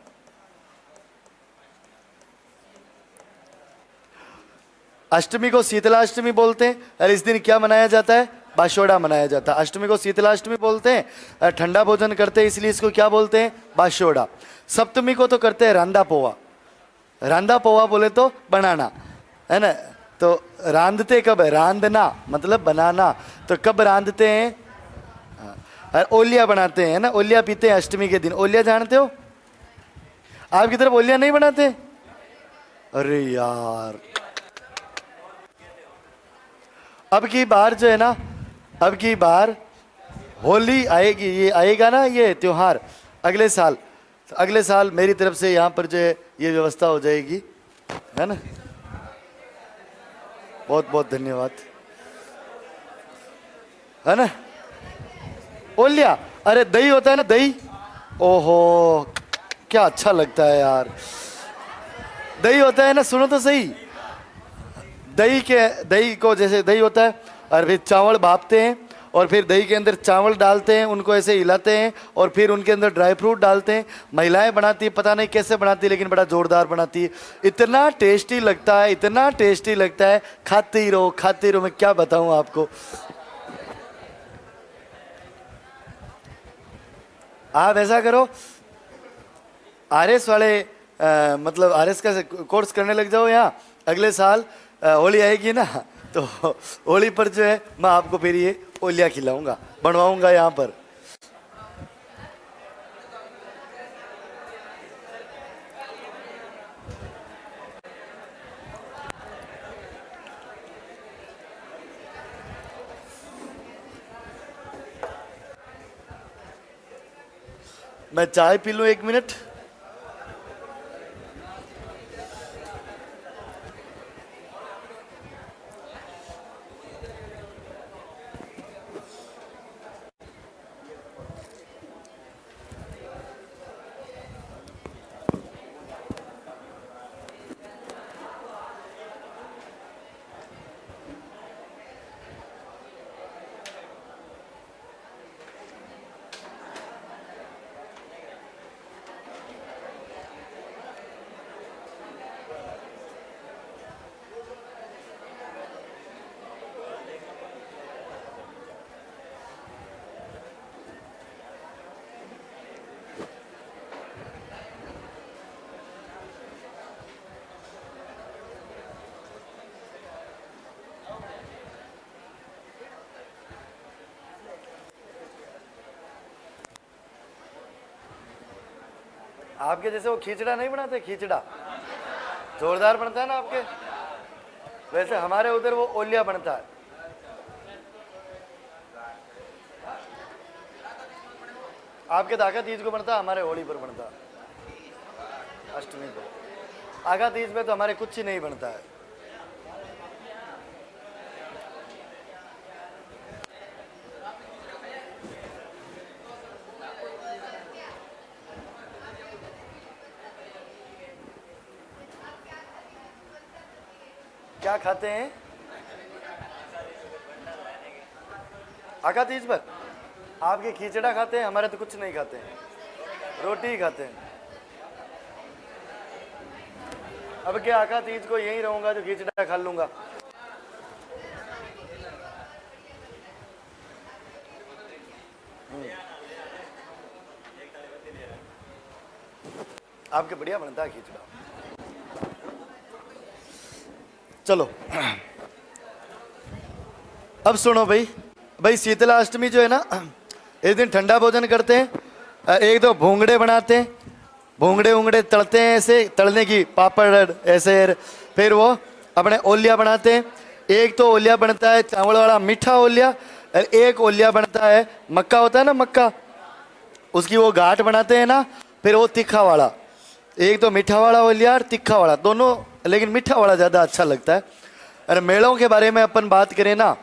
अष्टमी को शीतला अष्टमी बोलते हैं, और इस दिन क्या मनाया जाता है? बाशोड़ा मनाया जाता है। अष्टमी को शीतला अष्टमी बोलते हैं, और ठंडा भोजन करते हैं इसलिए इसको क्या बोलते हैं? बाशोड़ा। सप्तमी को तो करते हैं रांदा पोहा। रांदा पोहा बोले तो बनाना, है ना। तो रांधते कब है? रांधना मतलब बनाना। तो कब रांधते हैं? और ओलिया बनाते हैं ना, ओलिया पीते हैं अष्टमी के दिन। ओलिया जानते हो? आपकी तरफ ओलिया नहीं बनाते? अरे यार, अब की बार जो है ना, अब की बार होली आएगी, ये आएगा ना ये त्योहार अगले साल। अगले साल मेरी तरफ से यहाँ पर जो है ये व्यवस्था हो जाएगी, है ना। बहुत बहुत धन्यवाद, है ना। ओलिया, अरे दही होता है ना, दही। ओहो क्या अच्छा लगता है यार, दही होता है ना। सुनो तो सही, दही को जैसे दही होता है, और फिर चावल भापते हैं, और फिर दही के अंदर चावल डालते हैं, उनको ऐसे हिलाते हैं, और फिर उनके अंदर ड्राई फ्रूट डालते हैं। महिलाएं बनाती है, पता नहीं कैसे बनाती है, लेकिन बड़ा जोरदार बनाती है। इतना टेस्टी लगता है, इतना टेस्टी लगता है, खाते ही रहो खाते ही रहो। मैं क्या बताऊं आपको। आप ऐसा करो, आरएस वाले मतलब आरएस का कोर्स करने लग जाओ यहाँ। अगले साल होली आएगी ना, तो होली पर जो है मैं आपको फिर ये ओलिया खिलाऊंगा, बनवाऊंगा यहाँ पर। मैं चाय पी लूं 1 मिनट। आपके जैसे वो खींचड़ा नहीं बनाते, खींचड़ा जोरदार बनता है ना आपके, वैसे हमारे उधर वो ओलिया बनता है। आपके आगा तीज को बनता है, हमारे होली पर बनता है, अष्टमी को। आगा तीज में तो हमारे कुछ ही नहीं बनता है। क्या खाते हैं आगा तीज पर? आपके खींचड़ा खाते हैं, हमारे तो कुछ नहीं खाते हैं, रोटी ही खाते हैं। अब क्या आगा तीज को यहीं रहूंगा जो खींचड़ा खा लूंगा। आपके बढ़िया बनता है खींचड़ा। चलो अब सुनो भाई, भाई शीतला अष्टमी जो है ना, इस दिन ठंडा भोजन करते हैं, एक दो भोंगड़े बनाते हैं, भोंगड़े उंगड़े तलते हैं, ऐसे तलने की पापड़ ऐसे, फिर वो अपने ओलिया बनाते हैं। एक तो ओलिया बनता है चावल वाला मीठा ओलिया, और एक ओलिया बनता है मक्का होता है ना, मक्का, उसकी वो गांठ बनाते हैं ना, फिर वो तीखा वाला। एक तो मीठा वाला ओलिया और तीखा वाला दोनों, लेकिन मीठा वाला ज़्यादा अच्छा लगता है। और मेलों के बारे में अपन बात करें ना,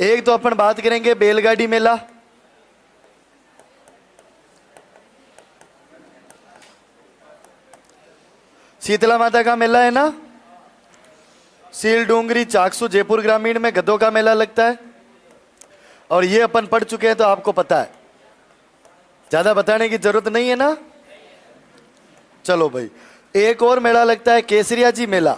एक तो अपन बात करेंगे बैलगाड़ी मेला, शीतला माता का मेला है ना, सील डूंगरी चाकसू जयपुर ग्रामीण में गधों का मेला लगता है, और ये अपन पढ़ चुके हैं तो आपको पता है, ज्यादा बताने की जरूरत नहीं है ना। चलो भाई, एक और मेला लगता है केसरिया जी मेला,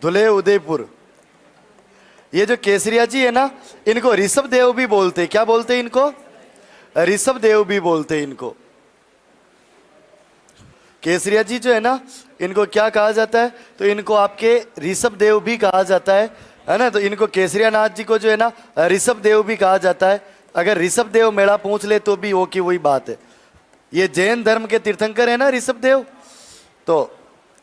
धुले उदयपुर। ये जो केसरिया जी है ना, इनको ऋषभ देव भी बोलते हैं। क्या बोलते हैं इनको? ऋषभ देव भी बोलते हैं इनको। केसरिया जी जो है ना, इनको क्या कहा जाता है? तो इनको आपके ऋषभ देव भी कहा जाता है ना। तो इनको केसरिया नाथ जी को जो है ना ऋषभ देव भी कहा जाता है। अगर ऋषभ देव मेला पूछ ले तो भी वो की वही बात है। ये जैन धर्म के तीर्थंकर है ना ऋषभ देव, तो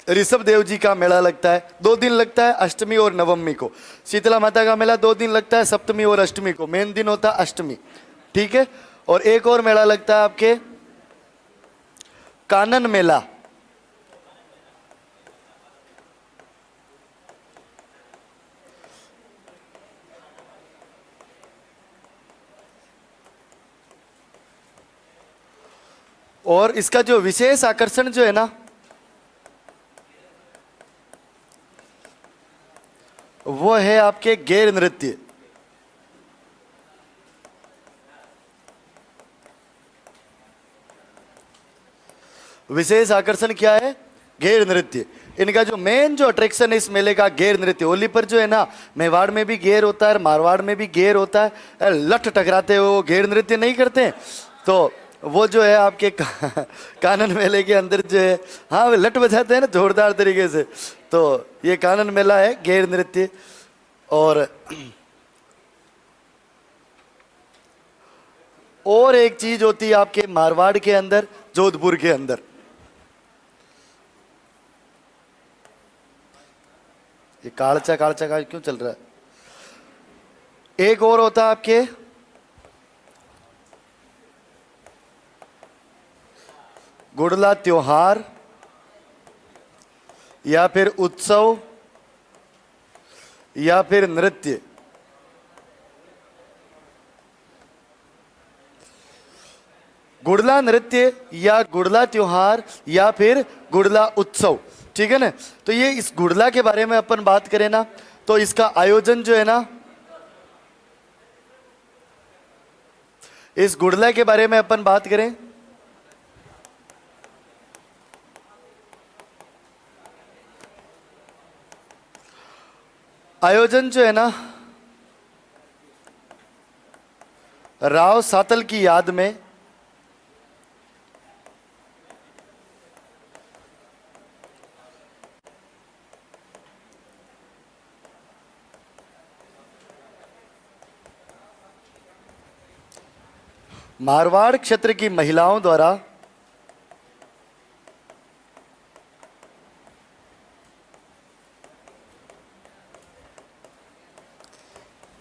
ऋषभ देव जी का मेला लगता है। 2 दिन लगता है, अष्टमी और नवमी को। शीतला माता का मेला 2 दिन लगता है, सप्तमी और अष्टमी को। मेन दिन होता है अष्टमी, ठीक है। और एक और मेला लगता है आपके कानन मेला। और इसका जो विशेष आकर्षण जो है ना, वो है आपके गैर नृत्य। विशेष आकर्षण क्या है? गैर नृत्य। इनका जो मेन जो अट्रैक्शन है इस मेले का, गैर नृत्य। होली पर जो है ना, मेवाड़ में भी गैर होता है, मारवाड़ में भी गैर होता है। लठ टकराते हुए वो गैर नृत्य नहीं करते, तो वो जो है आपके कानन मेले के अंदर जो है, हाँ वे लठ बजाते हैं ना जोरदार तरीके से। तो ये कानन मेला है गैर नृत्य। और एक चीज होती है आपके मारवाड़ के अंदर, जोधपुर के अंदर, ये कालचा कालचा का क्यों चल रहा है? एक और होता है आपके गुड़ला त्योहार या फिर उत्सव या फिर नृत्य। गुड़ला नृत्य या गुड़ला त्योहार या फिर गुड़ला उत्सव, ठीक है ना। तो ये इस गुड़ला के बारे में अपन बात करें ना, तो इसका आयोजन जो है ना, इस गुड़ला के बारे में अपन बात करें, आयोजन जो है ना, राव सातल की याद में मारवाड़ क्षेत्र की महिलाओं द्वारा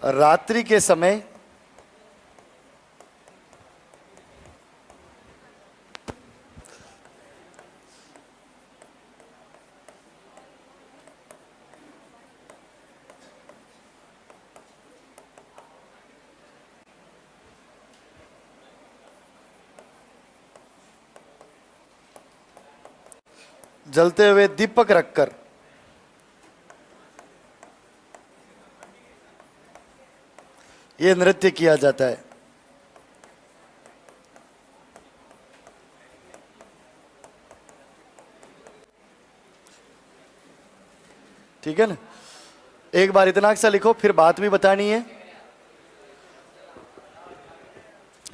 रात्रि के समय जलते हुए दीपक रखकर यह नृत्य किया जाता है। ठीक है ना? एक बार इतना सा लिखो, फिर बात भी बतानी है।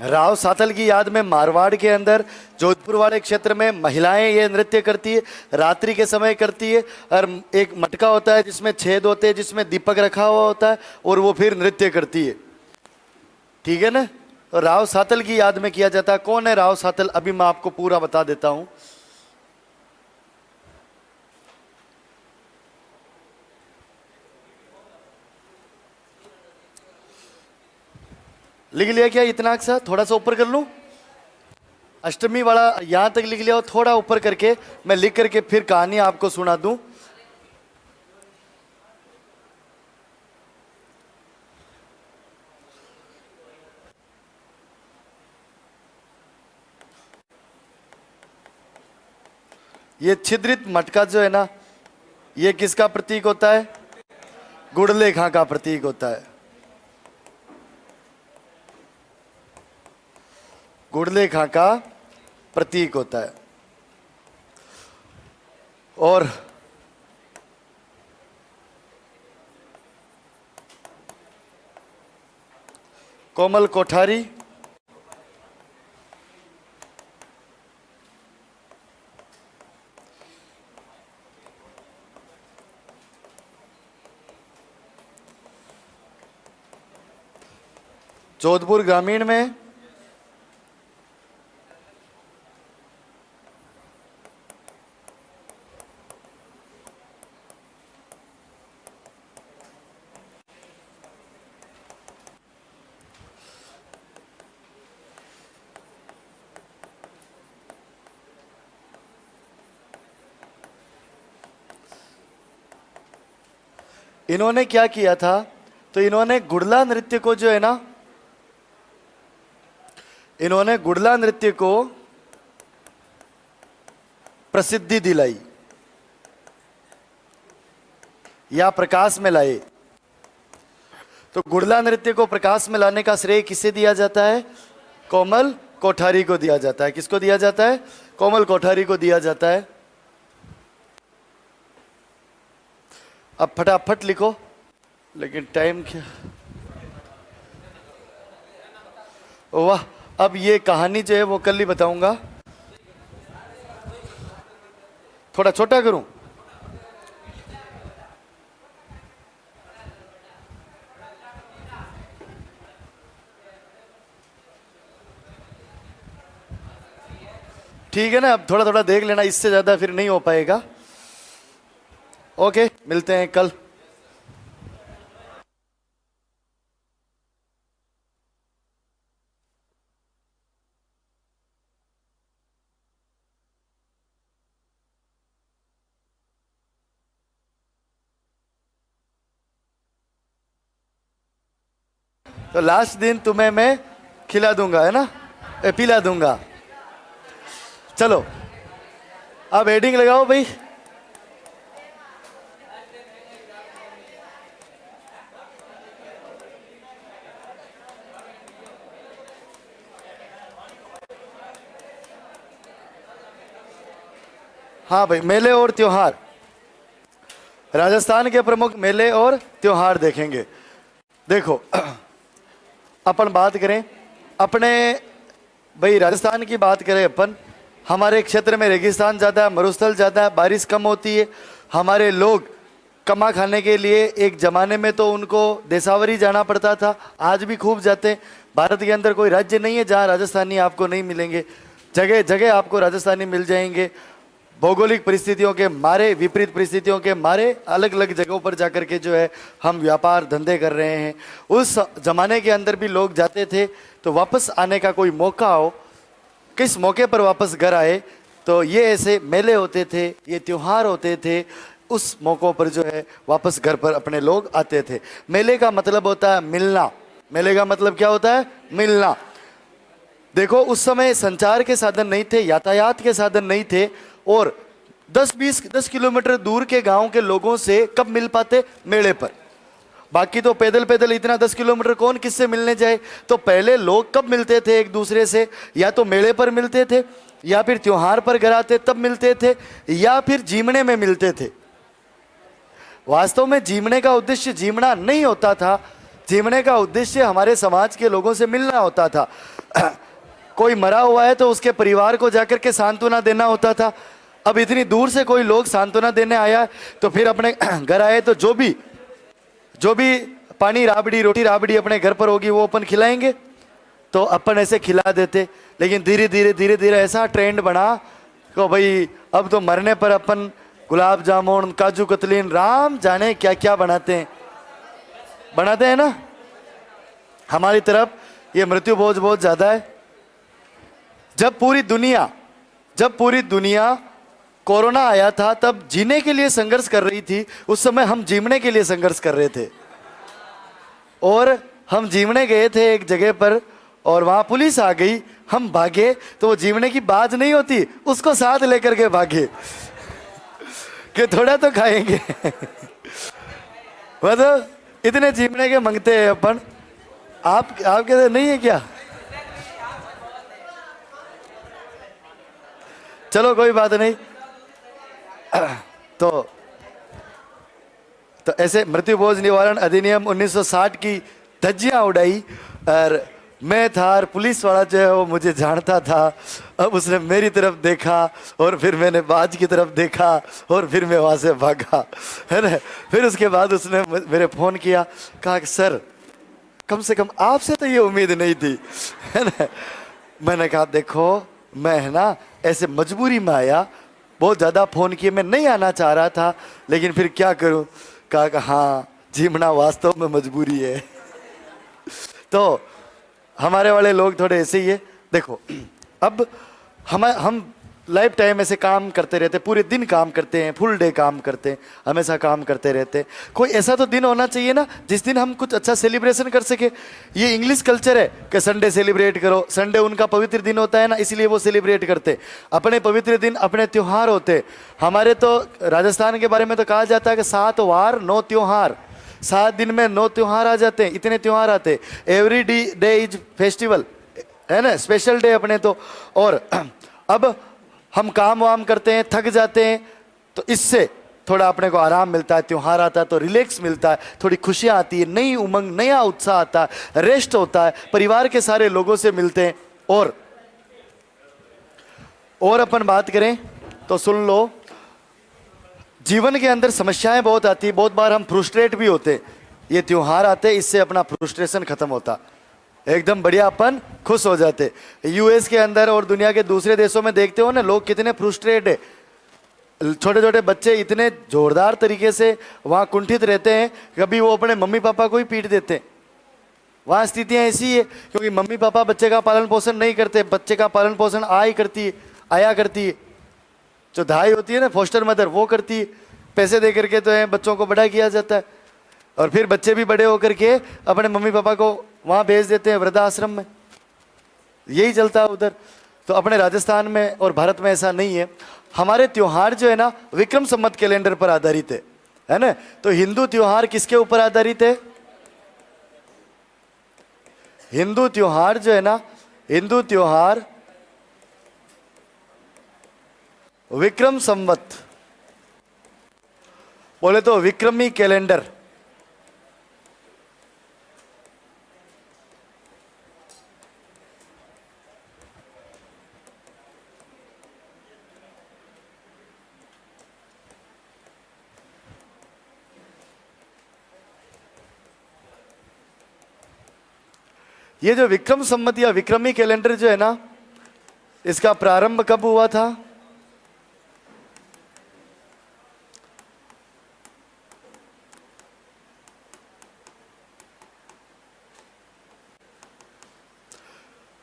राव सातल की याद में मारवाड़ के अंदर जोधपुर वाले क्षेत्र में महिलाएं ये नृत्य करती है, रात्रि के समय करती है। और एक मटका होता है जिसमें छेद होते हैं, जिसमें दीपक रखा हुआ होता है, और वो फिर नृत्य करती है। ठीक है ना? तो राव सातल की याद में किया जाता है। कौन है राव सातल? अभी मैं आपको पूरा बता देता हूं। लिख लिया क्या इतना सा? थोड़ा सा ऊपर कर लूं? अष्टमी वाला यहां तक लिख लिया हो, थोड़ा ऊपर करके मैं लिख करके फिर कहानी आपको सुना दूं। ये छिद्रित मटका जो है ना, ये किसका प्रतीक होता है? गुड़लेखा का प्रतीक होता है। गुड़लेखा का प्रतीक होता है। और कोमल कोठारी जोधपुर ग्रामीण में इन्होंने क्या किया था? तो इन्होंने गुड़ला नृत्य को जो है ना, इन्होंने गुड़ला नृत्य को प्रसिद्धि दिलाई या प्रकाश में लाए। तो गुड़ला नृत्य को प्रकाश में लाने का श्रेय किसे दिया जाता है? कोमल कोठारी को दिया जाता है। किसको दिया जाता है? कोमल कोठारी को दिया जाता है। अब फटाफट लिखो, लेकिन टाइम क्या? वाह! अब ये कहानी जो है वो कल ही बताऊंगा। थोड़ा छोटा करूं? ठीक है ना? अब थोड़ा थोड़ा देख लेना, इससे ज्यादा फिर नहीं हो पाएगा। ओके, मिलते हैं कल। तो लास्ट दिन तुम्हें मैं खिला दूंगा, है ना? पिला दूंगा। चलो अब हेडिंग लगाओ भाई। हाँ भाई, मेले और त्योहार। राजस्थान के प्रमुख मेले और त्योहार देखेंगे। देखो, अपन बात करें अपने भाई राजस्थान की बात करें अपन, हमारे क्षेत्र में रेगिस्तान ज़्यादा है, मरुस्थल ज़्यादा है, बारिश कम होती है। हमारे लोग कमा खाने के लिए एक ज़माने में तो उनको देसावरी जाना पड़ता था, आज भी खूब जाते हैं। भारत के अंदर कोई राज्य नहीं है जहाँ राजस्थानी आपको नहीं मिलेंगे, जगह जगह आपको राजस्थानी मिल जाएंगे। भौगोलिक परिस्थितियों के मारे, विपरीत परिस्थितियों के मारे अलग अलग जगहों पर जाकर के जो है हम व्यापार धंधे कर रहे हैं। उस जमाने के अंदर भी लोग जाते थे तो वापस आने का कोई मौका हो, किस मौके पर वापस घर आए, तो ये ऐसे मेले होते थे, ये त्योहार होते थे, उस मौक़ों पर जो है वापस घर पर अपने लोग आते थे। मेले का मतलब होता है मिलना। मेले का मतलब क्या होता है? मिलना। देखो उस समय संचार के साधन नहीं थे, यातायात के साधन नहीं थे, और 10 किलोमीटर दूर के गांव के लोगों से कब मिल पाते? मेले पर। बाकी तो पैदल पैदल इतना 10 किलोमीटर कौन किससे मिलने जाए। तो पहले लोग कब मिलते थे एक दूसरे से? या तो मेले पर मिलते थे, या फिर त्योहार पर घर आते तब मिलते थे, या फिर जीमने में मिलते थे। वास्तव में जीमने का उद्देश्य जीमना नहीं होता था, जीमने का उद्देश्य हमारे समाज के लोगों से मिलना होता था। कोई मरा हुआ है तो उसके परिवार को जाकर के सांत्वना देना होता था। अब इतनी दूर से कोई लोग सांत्वना देने आया तो फिर अपने घर आए तो जो भी पानी राबड़ी, रोटी राबड़ी अपने घर पर होगी वो अपन खिलाएंगे, तो अपन ऐसे खिला देते। लेकिन धीरे धीरे ऐसा ट्रेंड बना कि भाई अब तो मरने पर अपन गुलाब जामुन, काजू कतलीन, राम जाने क्या क्या बनाते हैं ना। हमारी तरफ ये मृत्यु भोज बहुत ज्यादा है। जब पूरी दुनिया कोरोना आया था तब जीने के लिए संघर्ष कर रही थी, उस समय हम जीवने के लिए संघर्ष कर रहे थे। और हम जीवने गए थे एक जगह पर और वहां पुलिस आ गई, हम भागे तो वो जीवने की बात नहीं होती, उसको साथ लेकर के भागे कि थोड़ा तो खाएंगे। मतलब इतने जीवने के मांगते हैं अपन। आपके नहीं है क्या? चलो कोई बात नहीं। तो ऐसे मृत्यु भोज निवारण अधिनियम 1960 की धज्जियां उड़ाई, और मैं था और पुलिस वाला जो है वो मुझे जानता था। अब उसने मेरी तरफ देखा और फिर मैंने बाज की तरफ देखा और फिर मैं वहाँ से भागा, है ना। फिर उसके बाद उसने मेरे फ़ोन किया, कहा कि सर कम से कम आपसे तो ये उम्मीद नहीं थी, है ना। मैंने कहा देखो मैं है ना ऐसे मजबूरी में आया, बहुत ज़्यादा फ़ोन किए, मैं नहीं आना चाह रहा था लेकिन फिर क्या करूं। कहा कि हाँ जीवना वास्तव में मजबूरी है। तो हमारे वाले लोग थोड़े ऐसे ही है। देखो अब हम लाइफ टाइम ऐसे काम करते रहते, पूरे दिन काम करते हैं, फुल डे काम करते हैं, हमेशा काम करते रहते हैं। कोई ऐसा तो दिन होना चाहिए ना जिस दिन हम कुछ अच्छा सेलिब्रेशन कर सके। ये इंग्लिश कल्चर है कि संडे सेलिब्रेट करो, संडे उनका पवित्र दिन होता है ना, इसलिए वो सेलिब्रेट करते। अपने पवित्र दिन, अपने त्योहार होते। हमारे तो राजस्थान के बारे में तो कहा जाता है कि 7 वार 9 त्योहार, 7 दिन में 9 त्योहार आ जाते हैं, इतने त्योहार आते। एवरी डे इज फेस्टिवल, है ना, स्पेशल डे अपने तो। और अब हम काम वाम करते हैं, थक जाते हैं, तो इससे थोड़ा अपने को आराम मिलता है। त्योहार आता है तो रिलैक्स मिलता है, थोड़ी खुशियाँ आती है, नई उमंग, नया उत्साह आता है, रेस्ट होता है, परिवार के सारे लोगों से मिलते हैं। और अपन बात करें तो सुन लो, जीवन के अंदर समस्याएं बहुत आती है, बहुत बार हम फ्रस्ट्रेट भी होते। ये त्योहार आते, इससे अपना फ्रस्ट्रेशन खत्म होता, एकदम बढ़िया अपन खुश हो जाते। यूएस के अंदर और दुनिया के दूसरे देशों में देखते हो ना, लोग कितने फ्रस्ट्रेट है। छोटे छोटे बच्चे इतने जोरदार तरीके से वहाँ कुंठित रहते हैं, कभी वो अपने मम्मी पापा को ही पीट देते हैं। वहाँ स्थितियाँ ऐसी है क्योंकि मम्मी पापा बच्चे का पालन पोषण नहीं करते, बच्चे का पालन पोषण आया करती है। जो धाई होती है ना, फोस्टर मदर, वो करती है। पैसे दे करके तो है बच्चों को बड़ा किया जाता है, और फिर बच्चे भी बड़े होकर के अपने मम्मी पापा को वहाँ भेज देते हैं वृद्धाश्रम में। यही चलता है उधर। तो अपने राजस्थान में और भारत में ऐसा नहीं है। हमारे त्योहार जो है ना विक्रम संवत कैलेंडर पर आधारित है ना। तो हिंदू त्योहार किसके ऊपर आधारित है? हिंदू त्योहार जो है ना, हिंदू त्योहार विक्रम संवत, बोले तो विक्रमी कैलेंडर। ये जो विक्रम संवत या विक्रमी कैलेंडर जो है ना, इसका प्रारंभ कब हुआ था?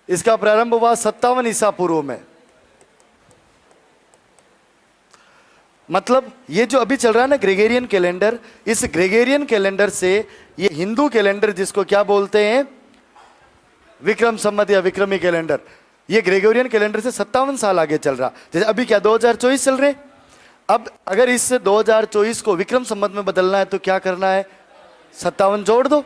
इसका प्रारंभ हुआ 57 ईसा पूर्व में। मतलब ये जो अभी चल रहा है ना ग्रेगोरियन कैलेंडर, इस ग्रेगोरियन कैलेंडर से ये हिंदू कैलेंडर जिसको क्या बोलते हैं विक्रम संवत या विक्रमी कैलेंडर, ये ग्रेगोरियन कैलेंडर से 57 साल आगे चल रहा। जैसे अभी क्या 2024 चल रहे, अब अगर इस 2024 को विक्रम संवत में बदलना है तो क्या करना है? 57 जोड़ दो,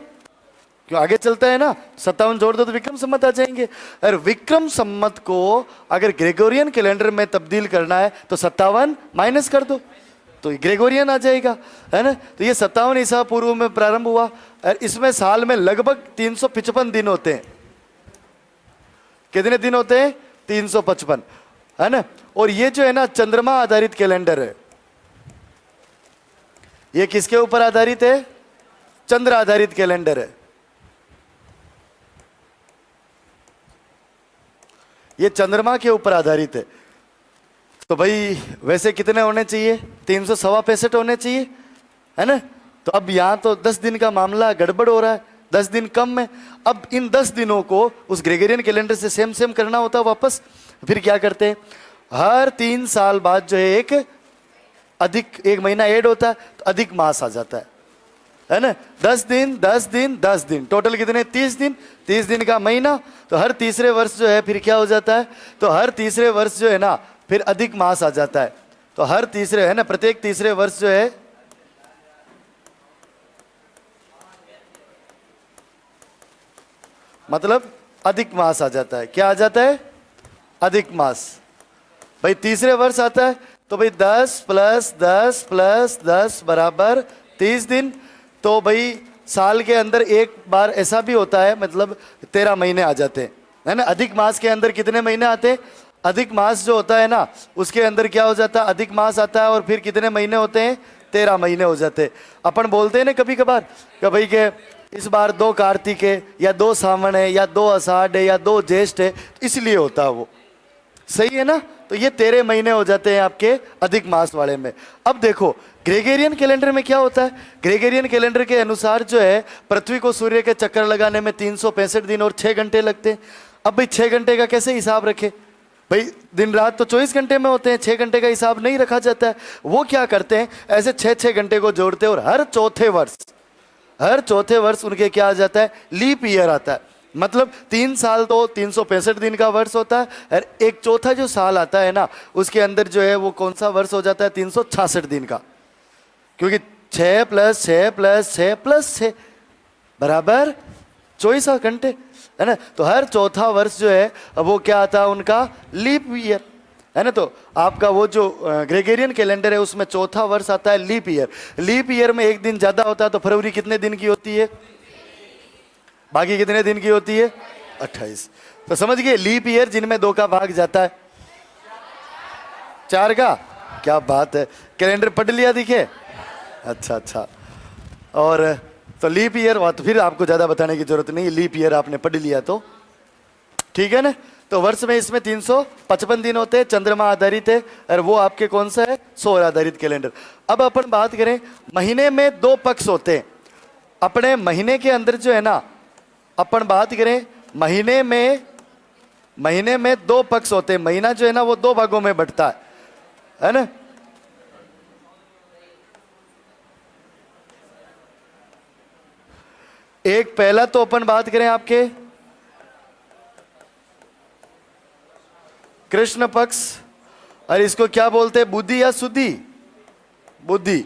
क्यों आगे चलता है ना, 57 जोड़ दो तो विक्रम संवत आ जाएंगे। और विक्रम संवत को अगर ग्रेगोरियन कैलेंडर में तब्दील करना है तो 57 माइनस कर दो तो ग्रेगोरियन आ जाएगा, है ना। तो ये 57 ईसा पूर्व में प्रारंभ हुआ और इसमें साल में लगभग 355 दिन होते हैं। कितने दिन होते हैं? 355, है ना। और ये जो है ना चंद्रमा आधारित कैलेंडर है। ये किसके ऊपर आधारित है? चंद्र आधारित कैलेंडर है। ये चंद्रमा के ऊपर आधारित है। तो भाई वैसे कितने होने चाहिए? 365 होने चाहिए, है ना। तो अब यहाँ तो 10 दिन का मामला गड़बड़ हो रहा है, 10 दिन कम है। अब इन 10 दिनों को उस ग्रेगोरियन कैलेंडर से सेम करना होता है वापस। फिर क्या करते हैं? हर 3 साल बाद जो है एक महीना ऐड होता है तो अधिक मास आ जाता है ना। 10 दिन 10 दिन 10 दिन, टोटल कितने? 30 दिन, 30 दिन का महीना। तो हर तीसरे वर्ष जो है फिर क्या हो जाता है? तो हर तीसरे वर्ष जो है ना फिर अधिक मास आ जाता है। तो हर तीसरे, है ना, प्रत्येक तीसरे वर्ष जो है मतलब अधिक मास आ जाता है। क्या आ जाता है? अधिक मास। भाई तीसरे वर्ष आता है तो भाई 10 + 10 + 10 बराबर 30 दिन। तो भाई साल के अंदर एक बार ऐसा भी होता है, मतलब 13 महीने आ जाते हैं, है ना। अधिक मास के अंदर कितने महीने आते हैं? अधिक मास जो होता है ना उसके अंदर क्या हो जाता है? अधिक मास आता है और फिर कितने महीने होते हैं? 13 महीने हो जाते हैं। अपन बोलते हैं ना कभी कभार कि भाई के इस बार 2 कार्तिक है या 2 सावन है या 2 आषाढ़ है या 2 ज्येष्ठ है, इसलिए होता है वो, सही है ना। तो ये 13 महीने हो जाते हैं आपके अधिक मास वाले में। अब देखो ग्रेगोरियन कैलेंडर में क्या होता है? ग्रेगोरियन कैलेंडर के अनुसार जो है पृथ्वी को सूर्य के चक्कर लगाने में 365 दिन और 6 घंटे लगते हैं। अब भाई 6 घंटे का कैसे हिसाब रखे? भाई दिन रात तो 24 घंटे में होते हैं, 6 घंटे का हिसाब नहीं रखा जाता है। वो क्या करते हैं? ऐसे 6 घंटे को जोड़ते हैं और हर चौथे वर्ष उनके क्या आ जाता है? लीप ईयर आता है। मतलब 3 साल तो 365 दिन का वर्ष होता है और एक चौथा जो साल आता है ना उसके अंदर जो है वो कौन सा वर्ष हो जाता है? 366 दिन का, क्योंकि 6 + 6 + 6 + 6 बराबर 24 घंटे, है ना। तो हर चौथा वर्ष जो है वो क्या आता है? उनका लीप ईयर, है ना। तो आपका वो जो ग्रेगोरियन कैलेंडर है उसमें चौथा वर्ष आता है लीप ईयर। लीप ईयर में एक दिन ज़्यादा होता है। तो फरवरी कितने दिन की होती है? बाकी कितने दिन की होती है? 28। तो समझ गए, लीप ईयर जिनमें 2 का भाग जाता है, 4 का। क्या बात है, कैलेंडर पढ़ लिया दिखे? अच्छा। और तो लीप ईयर, तो फिर आपको ज़्यादा बताने की जरूरत नहीं, लीप ईयर आपने पढ़ लिया तो ठीक है ना। तो वर्ष में इसमें 355 दिन होते हैं, चंद्रमा आधारित है और वो आपके कौन सा है? सौर आधारित कैलेंडर। अब अपन बात करें, महीने में 2 पक्ष होते हैं अपने महीने के अंदर जो है ना। अपन बात करें महीने में 2 पक्ष होते हैं। महीना जो है ना वो 2 भागों में बंटता है ना। एक पहला तो अपन बात करें आपके कृष्ण पक्ष, और इसको क्या बोलते हैं? बुद्धि या शुद्धि? बुद्धि।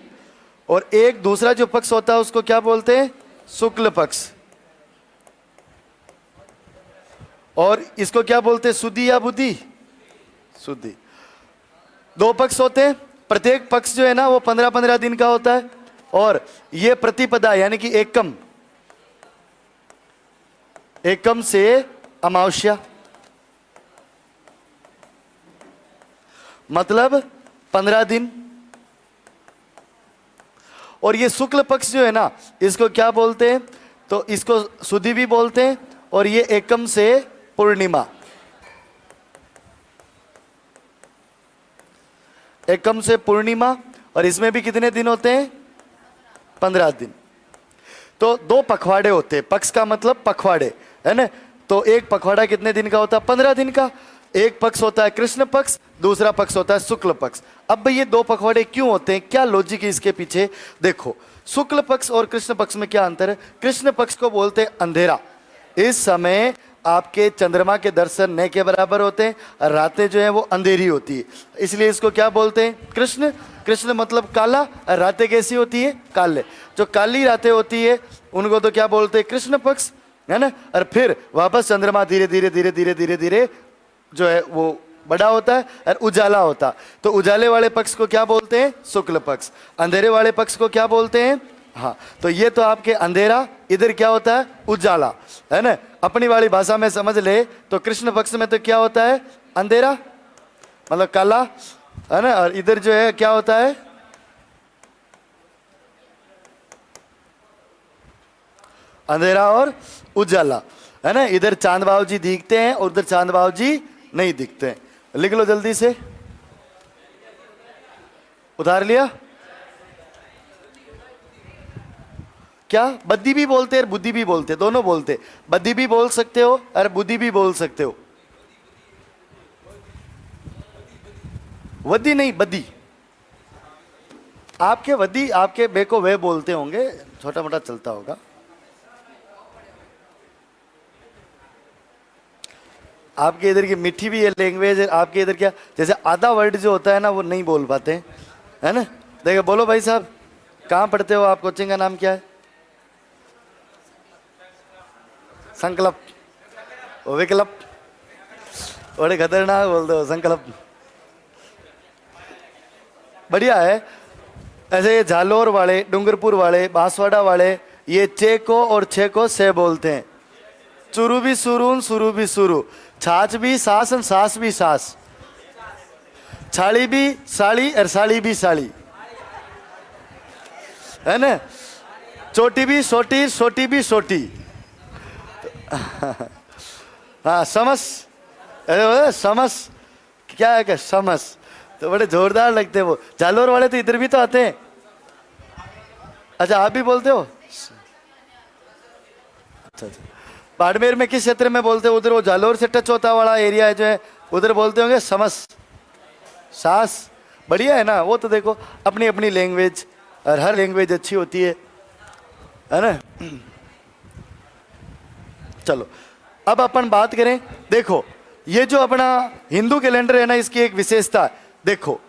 और एक दूसरा जो पक्ष होता है उसको क्या बोलते हैं? शुक्ल पक्ष। और इसको क्या बोलते हैं? शुद्धि या बुद्धि? शुद्धि। 2 पक्ष होते हैं, प्रत्येक पक्ष जो है ना वो 15-15 दिन का होता है। और ये प्रतिपदा यानी कि एकम से अमावस्या, मतलब 15 दिन। और ये शुक्ल पक्ष जो है ना इसको क्या बोलते हैं? तो इसको शुद्धि भी बोलते हैं और ये एकम से पूर्णिमा। एकम से पूर्णिमा, और इसमें भी कितने दिन होते हैं? 15 दिन। तो 2 पखवाड़े होते हैं, पक्ष का मतलब पखवाड़े, है ना। तो एक पखवाड़ा कितने दिन का होता है? 15 दिन का। एक पक्ष होता है कृष्ण पक्ष, दूसरा पक्ष होता है शुक्ल पक्ष। अब भाई ये 2 पखवाड़े क्यों होते हैं, क्या लॉजिक है इसके पीछे? देखो, शुक्ल पक्ष और कृष्ण पक्ष में क्या अंतर है? कृष्ण पक्ष को बोलते हैं अंधेरा, इस समय आपके चंद्रमा के दर्शन न के बराबर होते हैं, और रातें जो है वो अंधेरी होती है, इसलिए इसको क्या बोलते हैं? कृष्ण। कृष्ण मतलब काला, और रातें कैसी होती है? काले। जो काली रातें होती है उनको तो क्या बोलते हैं? कृष्ण पक्ष, है ना। और फिर वापस चंद्रमा धीरे धीरे धीरे धीरे धीरे धीरे जो है वो बड़ा होता है और उजाला होता है, तो उजाले वाले पक्ष को क्या बोलते हैं? शुक्ल पक्ष। अंधेरे वाले पक्ष को क्या बोलते हैं? हाँ, तो ये तो आपके अंधेरा, इधर क्या होता है? उजाला, है ना। अपनी वाली भाषा में समझ ले तो कृष्ण पक्ष में तो क्या होता है? अंधेरा मतलब काला, है ना, और इधर जो है क्या होता है? अंधेरा और उजाला, है ना। इधर चांद बाबू जी दिखते हैं और उधर चांद बाबू जी नहीं दिखते हैं। लिख लो जल्दी से, उतार लिया? क्या? बद्दी भी बोलते हैं और बुद्धि भी बोलते हैं, दोनों बोलते। बद्दी भी बोल सकते हो और बुद्धि भी बोल सकते हो। वद्दी नहीं, बद्दी। आपके वद्दी, आपके बे को वे बोलते होंगे, छोटा मोटा चलता होगा। आपके इधर की मीठी भी है लैंग्वेज, आपके इधर क्या, जैसे आधा वर्ड जो होता है ना वो नहीं बोल पाते हैं, है ना। देखो, बोलो भाई साहब, कहाँ पढ़ते हो आप? कोचिंग का नाम क्या है? संकल्प, विकल्प, बड़े खतरनाक बोलते हो, संकल्प। बढ़िया है। ऐसे ये झालोर वाले, डूंगरपुर वाले, बांसवाड़ा वाले, ये चे को और छे को से बोलते हैं। चुरू भी सुरून, सुरू भी सुरू, छाछ भी सास और सास भी सास, छाड़ी भी साड़ी और साड़ी भी साड़ी, है ना। चोटी भी सोटी, सोटी भी सोटी। हाँ, समस, अरे समस क्या है? क्या समस? तो बड़े जोरदार लगते हैं वो। जालोर वाले तो इधर भी तो आते हैं। अच्छा, आप भी बोलते हो? अच्छा अच्छा। बाड़मेर में किस क्षेत्र में बोलते हो? उधर वो जालोर से टच होता वाला एरिया है जो है, उधर बोलते होंगे समस, सास। बढ़िया है ना। वो तो देखो, अपनी अपनी लैंग्वेज, और हर लैंग्वेज अच्छी होती है ना। चलो, अब अपन बात करें। देखो, ये जो अपना हिंदू कैलेंडर है ना, इसकी एक विशेषता है। देखो,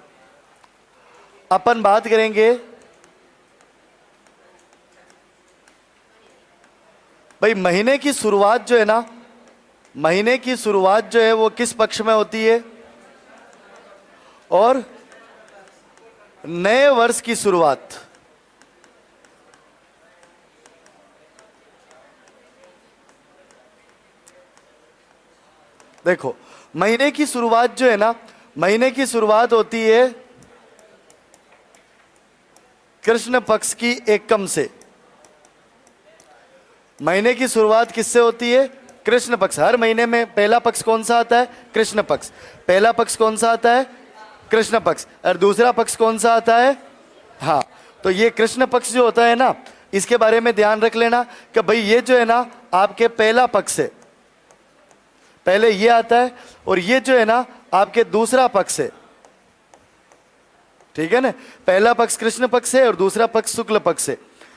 अपन बात करेंगे भाई, महीने की शुरुआत जो है ना, महीने की शुरुआत जो है वो किस पक्ष में होती है? और नए वर्ष की शुरुआत देखो, महीने की शुरुआत जो है ना, महीने की शुरुआत होती है कृष्ण पक्ष की एकम से। महीने की शुरुआत किससे होती है? कृष्ण पक्ष। हर महीने में पहला पक्ष कौन सा आता है? कृष्ण पक्ष। पहला पक्ष कौन सा आता है? कृष्ण पक्ष। और दूसरा पक्ष कौन सा आता है? हाँ, तो ये कृष्ण पक्ष जो होता है ना, इसके बारे में ध्यान रख लेना कि भाई ये जो है ना आपके पहला पक्ष है, पहले ये आता है, और ये जो है ना आपके दूसरा पक्ष है। ठीक है ना। पहला पक्ष कृष्ण पक्ष है और दूसरा पक्ष शुक्ल पक्ष है।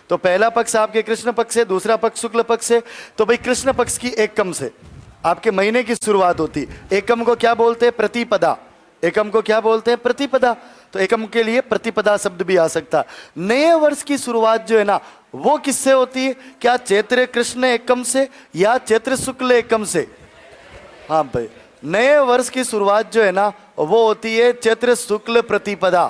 तो पहला पक्ष आपके कृष्ण पक्ष है, दूसरा पक्ष शुक्ल पक्ष है। तो भाई कृष्ण पक्ष की एकम से आपके महीने की शुरुआत होती है। एकम को क्या बोलते हैं? प्रतिपदा। एकम को क्या बोलते हैं? प्रतिपदा। तो एकम के लिए प्रतिपदा शब्द भी आ सकता है। नए वर्ष की शुरुआत जो है ना वो किससे होती है? क्या चैत्र कृष्ण एकम से या चैत्र शुक्ल एकम से? हाँ भाई, नए वर्ष की शुरुआत जो है ना वो होती है चैत्र शुक्ल प्रतिपदा।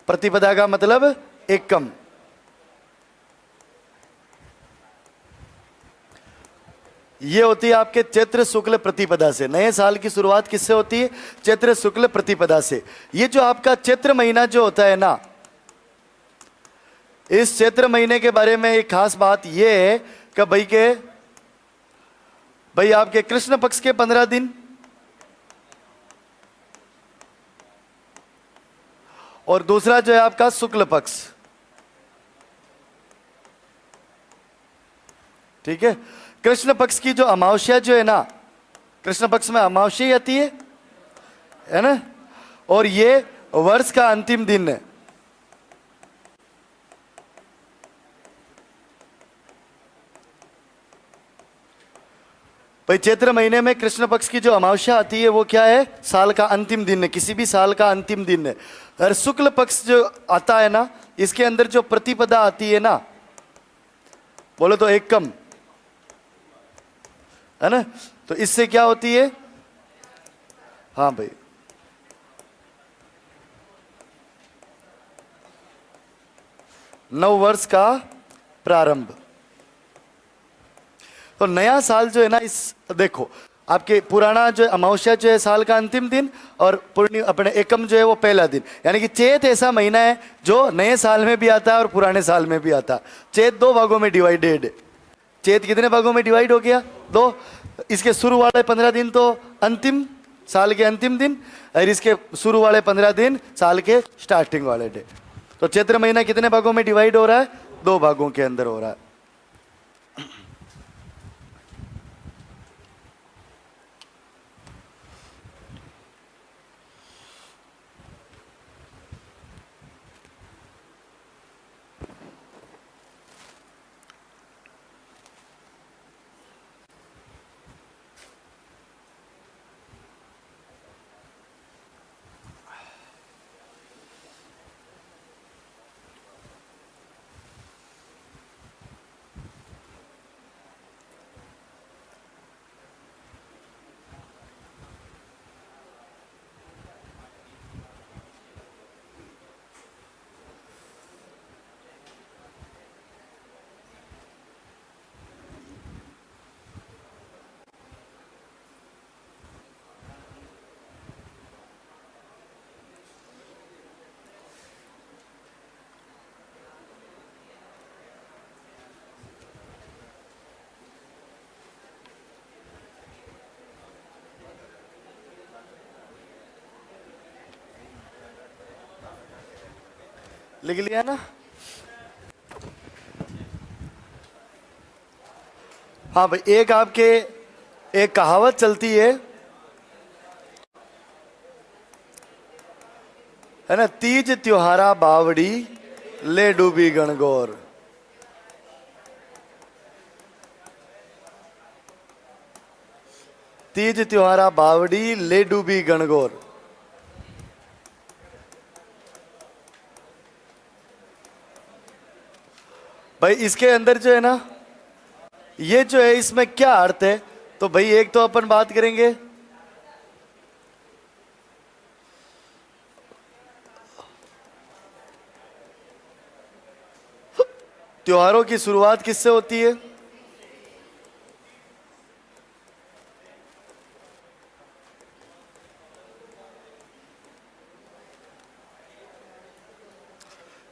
प्रतिपदा का मतलब एकम। ये होती है आपके चैत्र शुक्ल प्रतिपदा से। नए साल की शुरुआत किससे होती है? चैत्र शुक्ल प्रतिपदा से। ये जो आपका चैत्र महीना जो होता है ना, इस चैत्र महीने के बारे में एक खास बात यह है कब भाई आपके कृष्ण पक्ष के 15 दिन और दूसरा जो है आपका शुक्ल पक्ष। ठीक है, कृष्ण पक्ष की जो अमावस्या जो है ना, कृष्ण पक्ष में अमावस्या ही आती है ना, और ये वर्ष का अंतिम दिन है। भाई चैत्र महीने में कृष्ण पक्ष की जो अमावस्या आती है वो क्या है, साल का अंतिम दिन है, किसी भी साल का अंतिम दिन है। और शुक्ल पक्ष जो आता है ना, इसके अंदर जो प्रतिपदा आती है ना, बोलो तो एकम है ना, तो इससे क्या होती है, हाँ भाई नव वर्ष का प्रारंभ। तो नया साल जो है ना, इस देखो आपके पुराना जो अमावस्या जो है साल का अंतिम दिन, और पूर्णिमा अपने एकम जो है वो पहला दिन, यानी कि चैत ऐसा महीना है जो नए साल में भी आता है और पुराने साल में भी आता है। चैत 2 भागों में डिवाइडेड है। चैत कितने भागों में डिवाइड हो गया, 2। इसके शुरू वाले 15 दिन तो अंतिम साल के अंतिम दिन, और इसके शुरू वाले 15 दिन साल के स्टार्टिंग वाले डे। तो चैत्र महीना कितने भागों में डिवाइड हो रहा है, 2 भागों के अंदर हो रहा है। लिख लिया ना, हाँ भाई। एक आपके एक कहावत चलती है ना, तीज त्योहारा बावड़ी ले डूबी गणगौर। तीज त्योहारा बावड़ी ले डूबी गणगौर। भाई इसके अंदर जो है ना, ये जो है इसमें क्या अर्थ है, तो भाई एक तो अपन बात करेंगे त्योहारों की शुरुआत किससे होती है,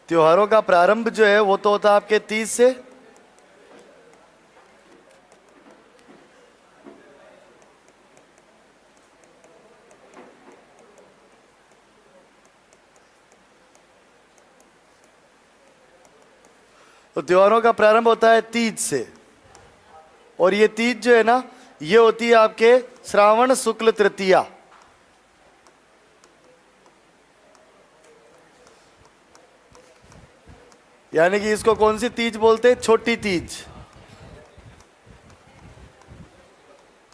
त्योहारों का प्रारंभ जो है वो तो होता है आपके तीज से। तो त्योहारों का प्रारंभ होता है तीज से, और ये तीज जो है ना, ये होती है आपके श्रावण शुक्ल तृतीया। यानी कि इसको कौन सी तीज बोलते हैं, छोटी तीज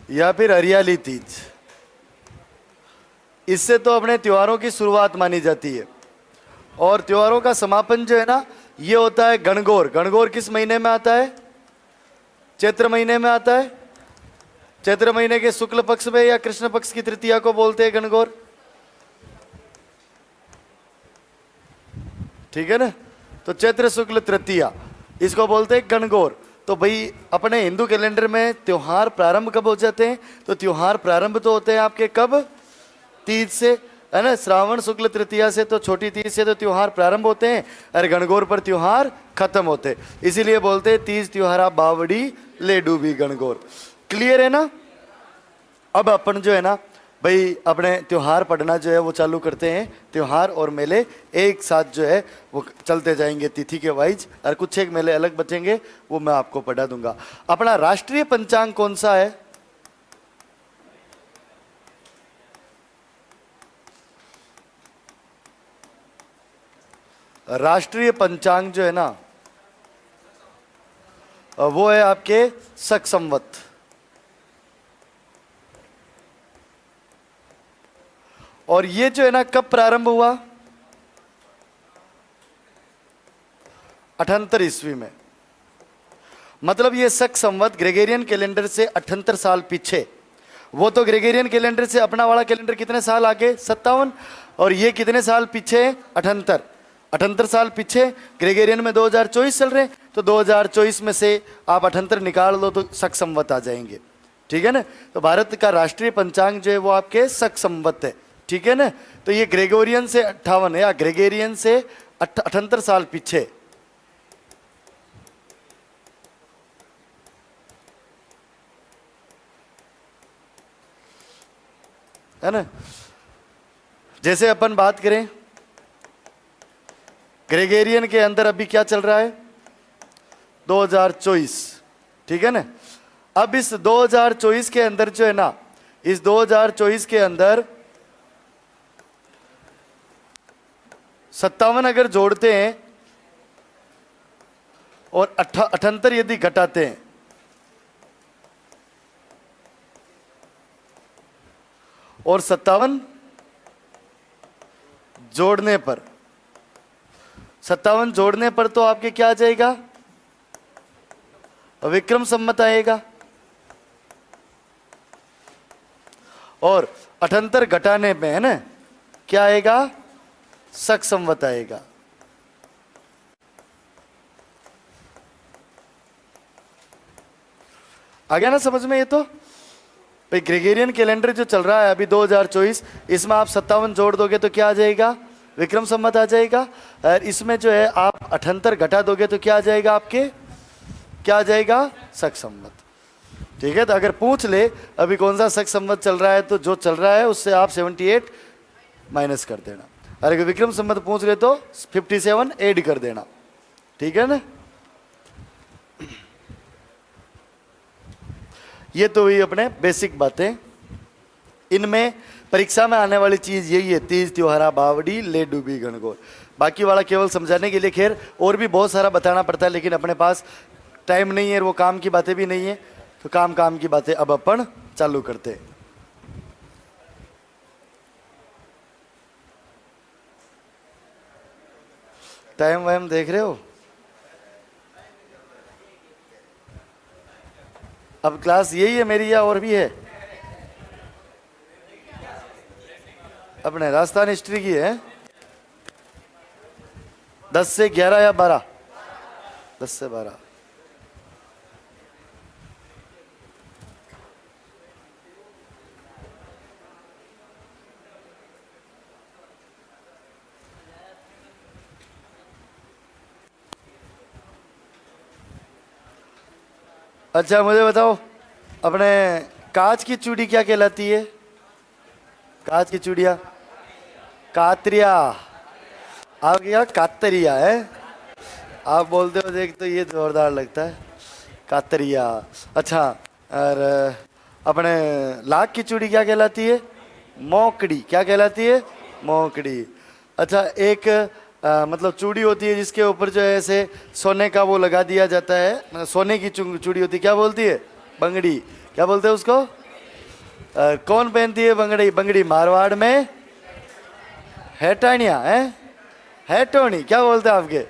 या फिर हरियाली तीज। इससे तो अपने त्योहारों की शुरुआत मानी जाती है, और त्योहारों का समापन जो है ना, ये होता है गणगौर। गणगौर किस महीने में आता है, चैत्र महीने में आता है। चैत्र महीने के शुक्ल पक्ष में या कृष्ण पक्ष की तृतीया को बोलते हैं गणगौर, ठीक है ना। तो चैत्र शुक्ल तृतीया इसको बोलते हैं गणगौर। तो भाई अपने हिंदू कैलेंडर में त्योहार प्रारंभ कब हो जाते हैं, तो त्योहार प्रारंभ तो होते हैं आपके कब, तीज से, है ना। श्रावण शुक्ल तृतीया से, तो छोटी तीज से तो त्योहार प्रारंभ होते हैं, और गणगौर पर त्योहार खत्म होते। इसीलिए बोलते तीज त्योहारा बावड़ी ले डूबी गणगौर। क्लियर है ना? अब अपन जो है ना भाई अपने त्योहार पढ़ना जो है वो चालू करते हैं। त्योहार और मेले एक साथ जो है वो चलते जाएंगे तिथि के वाइज, और कुछ एक मेले अलग बचेंगे वो मैं आपको पढ़ा दूंगा। अपना राष्ट्रीय पंचांग कौन सा है? राष्ट्रीय पंचांग जो है ना वो है आपके शक संवत। और ये जो है ना कब प्रारंभ हुआ? 78 ईस्वी में। मतलब ये शक संवत ग्रेगोरियन कैलेंडर से 78 साल पीछे। वो तो ग्रेगोरियन कैलेंडर से अपना वाला कैलेंडर कितने साल आगे? 57। और ये कितने साल पीछे? 78। 78 साल पीछे। ग्रेगोरियन में 2024 चल रहे हैं, तो 2024 में से आप 78 निकाल दो तो शक संवत आ जाएंगे। ठीक है ना? तो भारत का राष्ट्रीय पंचांग जो है वो आपके शक संवत है। ठीक है ना? तो ये ग्रेगोरियन से 58 है, या ग्रेगोरियन से 78 साल पीछे। है ना? जैसे अपन बात करें ग्रेगोरियन के अंदर अभी क्या चल रहा है? 2024। ठीक है ना? अब इस 2024 के अंदर जो है ना, इस 2024 के अंदर 57 अगर जोड़ते हैं और 78 यदि घटाते हैं, और 57 जोड़ने पर, 57 जोड़ने पर तो आपके क्या आ जाएगा? विक्रम संवत आएगा। और 78 घटाने पे है ना क्या आएगा? शक संवत आएगा। आ गया ना समझ में? ये तो भाई ग्रेगोरियन कैलेंडर जो चल रहा है अभी 2024, इसमें आप 57 जोड़ दोगे तो क्या आ जाएगा? विक्रम संवत आ जाएगा। और इसमें जो है आप 78 घटा दोगे तो क्या आ जाएगा आपके? क्या आ जाएगा? शक संवत। ठीक है? तो अगर पूछ ले अभी कौन सा शक संवत चल रहा है, तो जो चल रहा है उससे आप 78 माइनस कर देना। अरे विक्रम संवत पूछ ले तो 57 ऐड कर देना। ठीक है ना? ये तो हुई अपने बेसिक बातें। इनमें परीक्षा में आने वाली चीज यही है, तीज त्योहारा बावड़ी ले डूबी गणगौर। बाकी वाला केवल समझाने के लिए, खैर और भी बहुत सारा बताना पड़ता है, लेकिन अपने पास टाइम नहीं है, वो काम की बातें भी नहीं है, तो काम की बातें अब अपन चालू करते हैं। टाइम वाइम देख रहे हो? अब क्लास यही है मेरी या और भी है? अपने राजस्थान हिस्ट्री की है 10 से 11 या 12? 10 से 12। अच्छा मुझे बताओ, अपने कांच की चूड़ी क्या कहलाती है? कांच की चूड़िया कातरिया। आप क्या कातरिया है? आप बोलते हो देख तो ये जोरदार लगता है, कातरिया। अच्छा, और अपने लाख की चूड़ी क्या कहलाती है? मोकड़ी। क्या कहलाती है? मोकड़ी। अच्छा, एक मतलब चूड़ी होती है जिसके ऊपर जो है ऐसे सोने का वो लगा दिया जाता है, सोने की चूड़ी होती है, क्या बोलती है? बंगड़ी। क्या बोलते हैं उसको? कौन पहनती है बंगड़ी? बंगड़ी मारवाड़ में हेटानिया है, हेटोनी। क्या बोलते हैं आपके?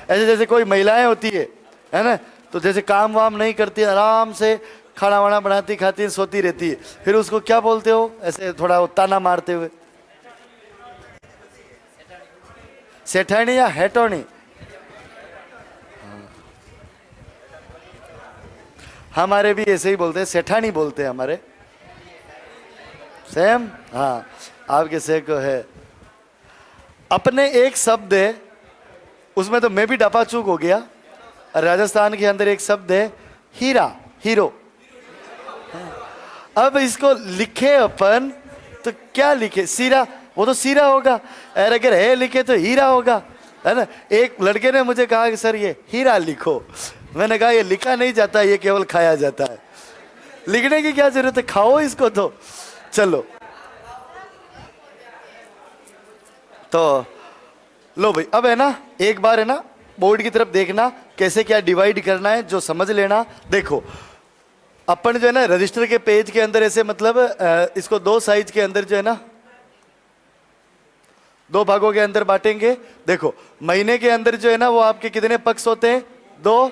ऐसे जैसे कोई महिलाएं होती है ना, तो जैसे काम वाम नहीं करती, आराम से खाना वाना बनाती खाती सोती रहती है, फिर उसको क्या बोलते हो ऐसे थोड़ा ताना मारते हुए? सेठानी या हेटोनी? हमारे भी ऐसे ही बोलते हैं, सेठानी बोलते हैं हमारे। सेम? हाँ, आपके से को है। अपने एक शब्द है, उसमें तो मैं भी डपाचूक हो गया। राजस्थान के अंदर एक शब्द है हीरा, हीरो। अब इसको लिखे अपन तो क्या लिखे, सीरा, वो तो सीरा होगा, और अगर है लिखे तो हीरा होगा, है ना। एक लड़के ने मुझे कहा कि सर ये हीरा लिखो। मैंने कहा ये लिखा नहीं जाता, ये केवल खाया जाता है, लिखने की क्या जरूरत है, खाओ इसको तो। चलो तो लो भाई, अब है ना, एक बार है ना बोर्ड की तरफ देखना कैसे क्या डिवाइड करना है, जो समझ लेना। देखो अपन जो है ना रजिस्टर के पेज के अंदर ऐसे मतलब इसको दो साइज के अंदर जो है ना दो भागों के अंदर बांटेंगे। देखो महीने के अंदर जो है ना वो आपके कितने पक्ष होते हैं, दो।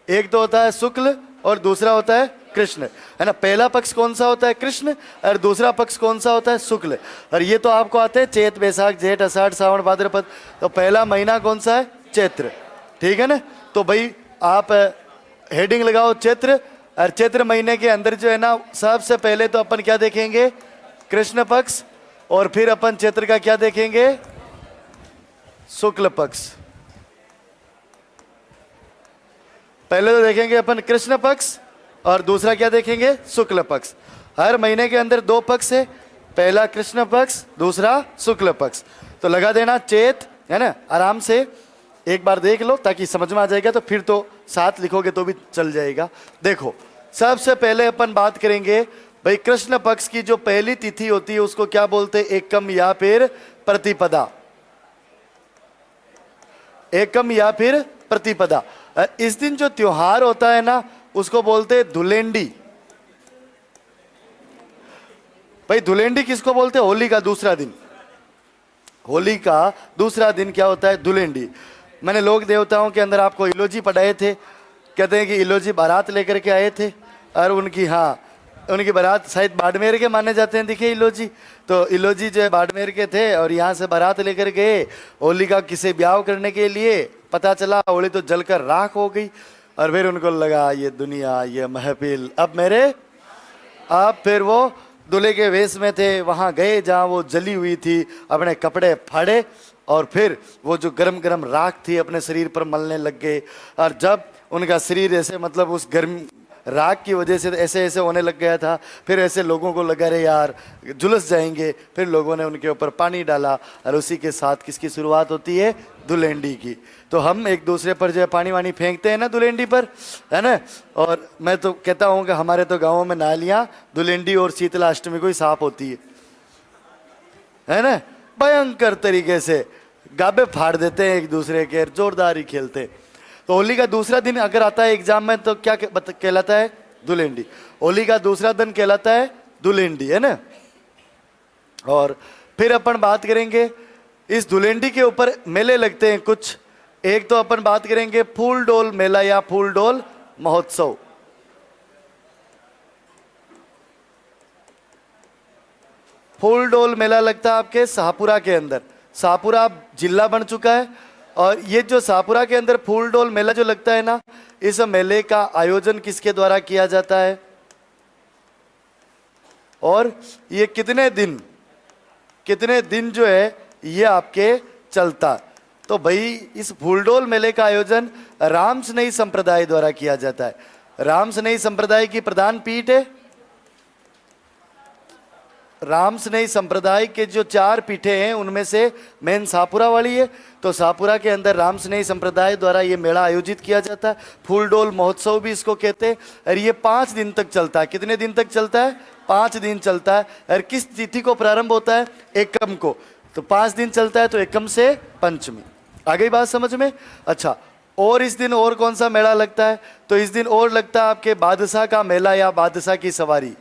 एक तो होता है शुक्ल और दूसरा होता है कृष्ण, है ना। पहला पक्ष कौन सा होता है, कृष्ण, और दूसरा पक्ष कौन सा होता है, शुक्ल। और ये तो आपको आते हैं चैत बैसाख जेठ आषाढ़ सावन भाद्रपद, तो पहला महीना कौन सा है, चैत्र, ठीक है ना। तो भाई आप हेडिंग लगाओ चैत्र, और चैत्र महीने के अंदर जो है ना सबसे पहले तो अपन क्या देखेंगे, कृष्ण पक्ष, और फिर अपन चैत्र का क्या देखेंगे, शुक्ल पक्ष। पहले तो देखेंगे अपन कृष्ण पक्ष और दूसरा क्या देखेंगे, शुक्ल पक्ष। हर महीने के अंदर दो पक्ष है, पहला कृष्ण पक्ष, दूसरा शुक्ल पक्ष। तो लगा देना चैत, है ना। आराम से एक बार देख लो ताकि समझ में आ जाएगा, तो फिर तो साथ लिखोगे तो भी चल जाएगा। देखो सबसे पहले अपन बात करेंगे भाई कृष्ण पक्ष की जो पहली तिथि होती है उसको क्या बोलते हैं, एकम या फिर प्रतिपदा, एकम या फिर प्रतिपदा। इस दिन जो त्योहार होता है ना उसको बोलते हैं धुलेंडी। भाई धुलेंडी किसको बोलते हैं, होली का दूसरा दिन, होली का दूसरा दिन क्या होता है, धुलेंडी। मैंने लोक देवताओं के अंदर आपको इलोजी पढ़ाए थे, कहते हैं कि इलोजी बारात लेकर के आए थे, और उनकी, हाँ उनकी बारात शायद बाड़मेर के माने जाते हैं, दिखे इलोजी। तो इलोजी जो है बाड़मेर के थे और यहाँ से बारात लेकर गए होली का किसे ब्याह करने के लिए। पता चला होली तो जलकर राख हो गई, और फिर उनको लगा ये दुनिया, ये महफिल अब मेरे। अब फिर वो दूल्हे के वेश में थे, वहाँ गए जहाँ वो जली हुई थी, अपने कपड़े फाड़े और फिर वो जो गरम गरम राख थी अपने शरीर पर मलने लग गए। और जब उनका शरीर ऐसे मतलब उस गर्म राख की वजह से ऐसे ऐसे होने लग गया था, फिर ऐसे लोगों को लगा रहे यार झुलस जाएंगे, फिर लोगों ने उनके ऊपर पानी डाला, और उसी के साथ किसकी शुरुआत होती है, धुलेंडी की। तो हम एक दूसरे पर जो है पानी वानी फेंकते हैं ना धुलेंडी पर, है ना। और मैं तो कहता हूँ कि हमारे तो गाँवों में नालियाँ धुलेंडी और शीतला अष्टमी को ही साफ होती है ना। भयंकर तरीके से गाबे फाड़ देते हैं एक दूसरे के, जोरदार ही खेलते हैं। तो होली का दूसरा दिन अगर आता है एग्जाम में तो क्या कहलाता है, धुलेंडी। होली का दूसरा दिन कहलाता है धुलेंडी, है ना। और फिर अपन बात करेंगे इस धुलेंडी के ऊपर मेले लगते हैं कुछ। एक तो अपन बात करेंगे फूल डोल मेला या फूल डोल महोत्सव। फूल डोल मेला लगता है आपके शाहपुरा के अंदर। शाहपुरा जिला बन चुका है, और ये जो शाहपुरा के अंदर फूल डोल मेला जो लगता है ना, इस मेले का आयोजन किसके द्वारा किया जाता है, और ये कितने दिन जो है ये आपके चलता। तो भाई इस फूलडोल मेले का आयोजन रामस्नेही संप्रदाय द्वारा किया जाता है। रामस्नेही संप्रदाय की प्रधान पीठ है, रामस्नेही संप्रदाय के जो 4 पीठें हैं उनमें से मेन शाहपुरा वाली है। तो शाहपुरा के अंदर रामस्नेही संप्रदाय द्वारा ये मेला आयोजित किया जाता है। फूलडोल महोत्सव भी इसको कहते हैं, और ये 5 दिन तक चलता है। कितने दिन तक चलता है, 5 दिन चलता है। और किस तिथि को प्रारंभ होता है, एकम को। तो 5 दिन चलता है, तो एकम से पंचमी। आ गई बात समझ में। अच्छा, और इस दिन और कौन सा मेला लगता है, तो इस दिन और लगता है आपके बादशाह का मेला या बादशाह की सवारी।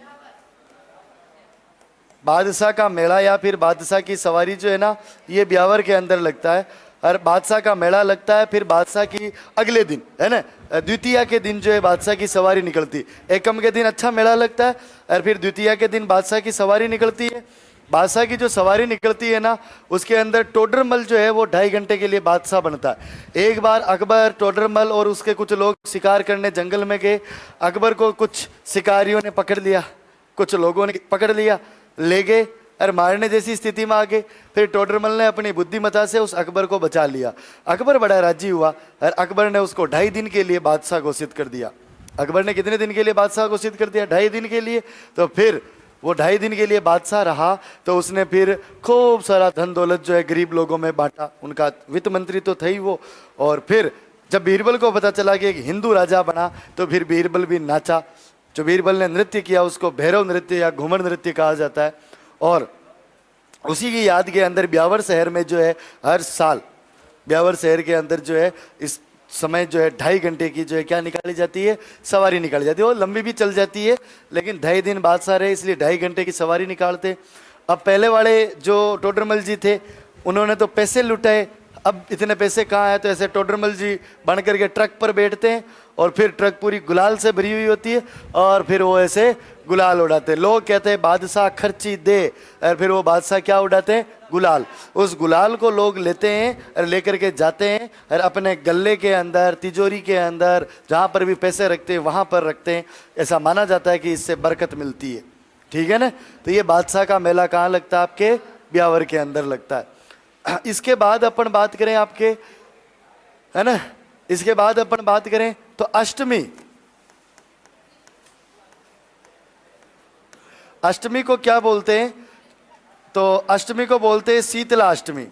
बादशाह का मेला या फिर बादशाह की सवारी जो है ना, ये ब्यावर के अंदर लगता है। और बादशाह का मेला लगता है, फिर बादशाह की अगले दिन, है ना, द्वितीया के दिन जो है बादशाह की सवारी निकलती। एकम के दिन अच्छा मेला लगता है, और फिर द्वितीया के दिन बादशाह की सवारी निकलती है। बादशाह की जो सवारी निकलती है ना, उसके अंदर टोडरमल जो है वो 2.5 घंटे के लिए बादशाह बनता है। एक बार अकबर, टोडरमल और उसके कुछ लोग शिकार करने जंगल में गए। अकबर को कुछ शिकारियों ने पकड़ लिया, कुछ लोगों ने पकड़ लिया, ले गए, और मारने जैसी स्थिति में आ गए। फिर टोडरमल ने अपनी बुद्धिमत्ता से उस अकबर को बचा लिया। अकबर बड़ा राजी हुआ और अकबर ने उसको 2.5 दिन के लिए बादशाह घोषित कर दिया। अकबर ने कितने दिन के लिए बादशाह घोषित कर दिया? 2.5 दिन के लिए। तो फिर वो 2.5 दिन के लिए बादशाह रहा, तो उसने फिर खूब सारा धन दौलत जो है गरीब लोगों में बांटा। उनका वित्त मंत्री तो था ही वो। और फिर जब बीरबल को पता चला कि एक हिंदू राजा बना, तो फिर बीरबल भी नाचा। जो बीरबल ने नृत्य किया उसको भैरव नृत्य या घूमर नृत्य कहा जाता है। और उसी की याद के अंदर ब्यावर शहर में जो है हर साल ब्यावर शहर के अंदर जो है इस समय जो है 2.5 घंटे की जो है क्या निकाली जाती है? सवारी निकाली जाती है। वो लंबी भी चल जाती है, लेकिन 2.5 दिन बादशाह रहे इसलिए 2.5 घंटे की सवारी निकालते। अब पहले वाले जो टोडरमल जी थे उन्होंने तो पैसे लुटाए, अब इतने पैसे कहाँ हैं? तो ऐसे टोडरमल जी बन करके ट्रक पर बैठते हैं और फिर ट्रक पूरी गुलाल से भरी हुई होती है और फिर वो ऐसे गुलाल उड़ाते हैं। लोग कहते हैं बादशाह खर्ची दे, और फिर वो बादशाह क्या उड़ाते हैं? गुलाल। उस गुलाल को लोग लेते हैं और लेकर के जाते हैं और अपने गले के अंदर, तिजोरी के अंदर, जहाँ पर भी पैसे रखते हैं वहाँ पर रखते हैं। ऐसा माना जाता है कि इससे बरकत मिलती है। ठीक है ना? तो ये बादशाह का मेला कहाँ लगता है? आपके ब्यावर के अंदर लगता है। इसके बाद अपन बात करें आपके, है ना, इसके बाद अपन बात करें तो अष्टमी। अष्टमी को क्या बोलते हैं? तो अष्टमी को बोलते हैं शीतला अष्टमी।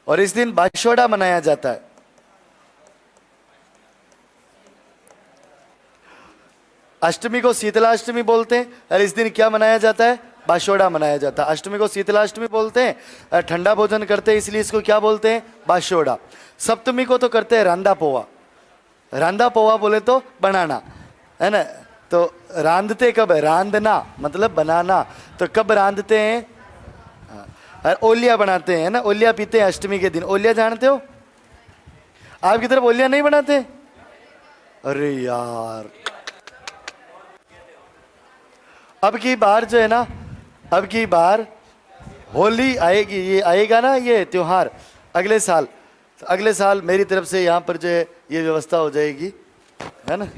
और इस दिन बाशोड़ा मनाया जाता है। अष्टमी को शीतला अष्टमी बोलते हैं और इस दिन क्या मनाया जाता है? बाशोड़ा मनाया जाता है। अष्टमी को शीतला अष्टमी बोलते हैं और ठंडा भोजन करते हैं इसलिए इसको क्या बोलते हैं? बाशोड़ा। सप्तमी को तो करते हैं रांदा पोहा। रांदा पोहा बोले तो बनाना, है ना? तो रांधते कब है? रांधना मतलब बनाना। तो कब रांधते हैं? और ओलिया बनाते हैं ना, ओलिया पीते हैं अष्टमी के दिन। ओलिया जानते हो? आपकी तरफ ओलिया नहीं बनाते? अरे यार, अब की बार जो है ना, अब की बार होली आएगी, ये आएगा ना ये त्योहार अगले साल। अगले साल मेरी तरफ से यहाँ पर जो है ये व्यवस्था हो जाएगी, है ना?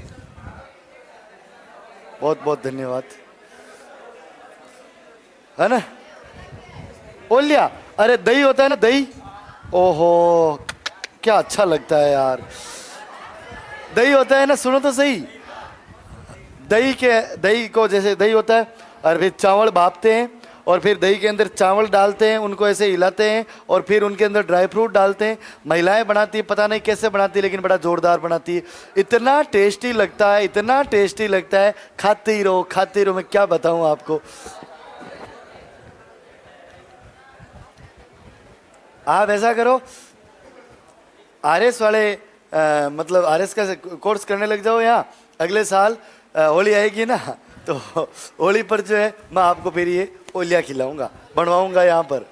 बहुत बहुत धन्यवाद, है ना? ओलिया, अरे दही होता है ना, दही। ओहो क्या अच्छा लगता है यार, दही होता है ना। सुनो तो सही, दही को जैसे दही होता है और फिर चावल भापते हैं और फिर दही के अंदर चावल डालते हैं, उनको ऐसे हिलाते हैं और फिर उनके अंदर ड्राई फ्रूट डालते हैं। महिलाएं बनाती है, पता नहीं कैसे बनाती है लेकिन बड़ा जोरदार बनाती है। इतना टेस्टी लगता है, इतना टेस्टी लगता है, खाते ही रहो खाते ही रहो। मैं क्या बताऊं आपको। आप ऐसा करो, आरएस वाले मतलब आरएस का कोर्स करने लग जाओ यहाँ। अगले साल होली आएगी ना, तो होली पर जो है मैं आपको फिर ये ओलिया खिलाऊंगा, बनवाऊंगा यहाँ पर।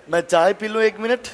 मैं चाय पी लूं 1 मिनट।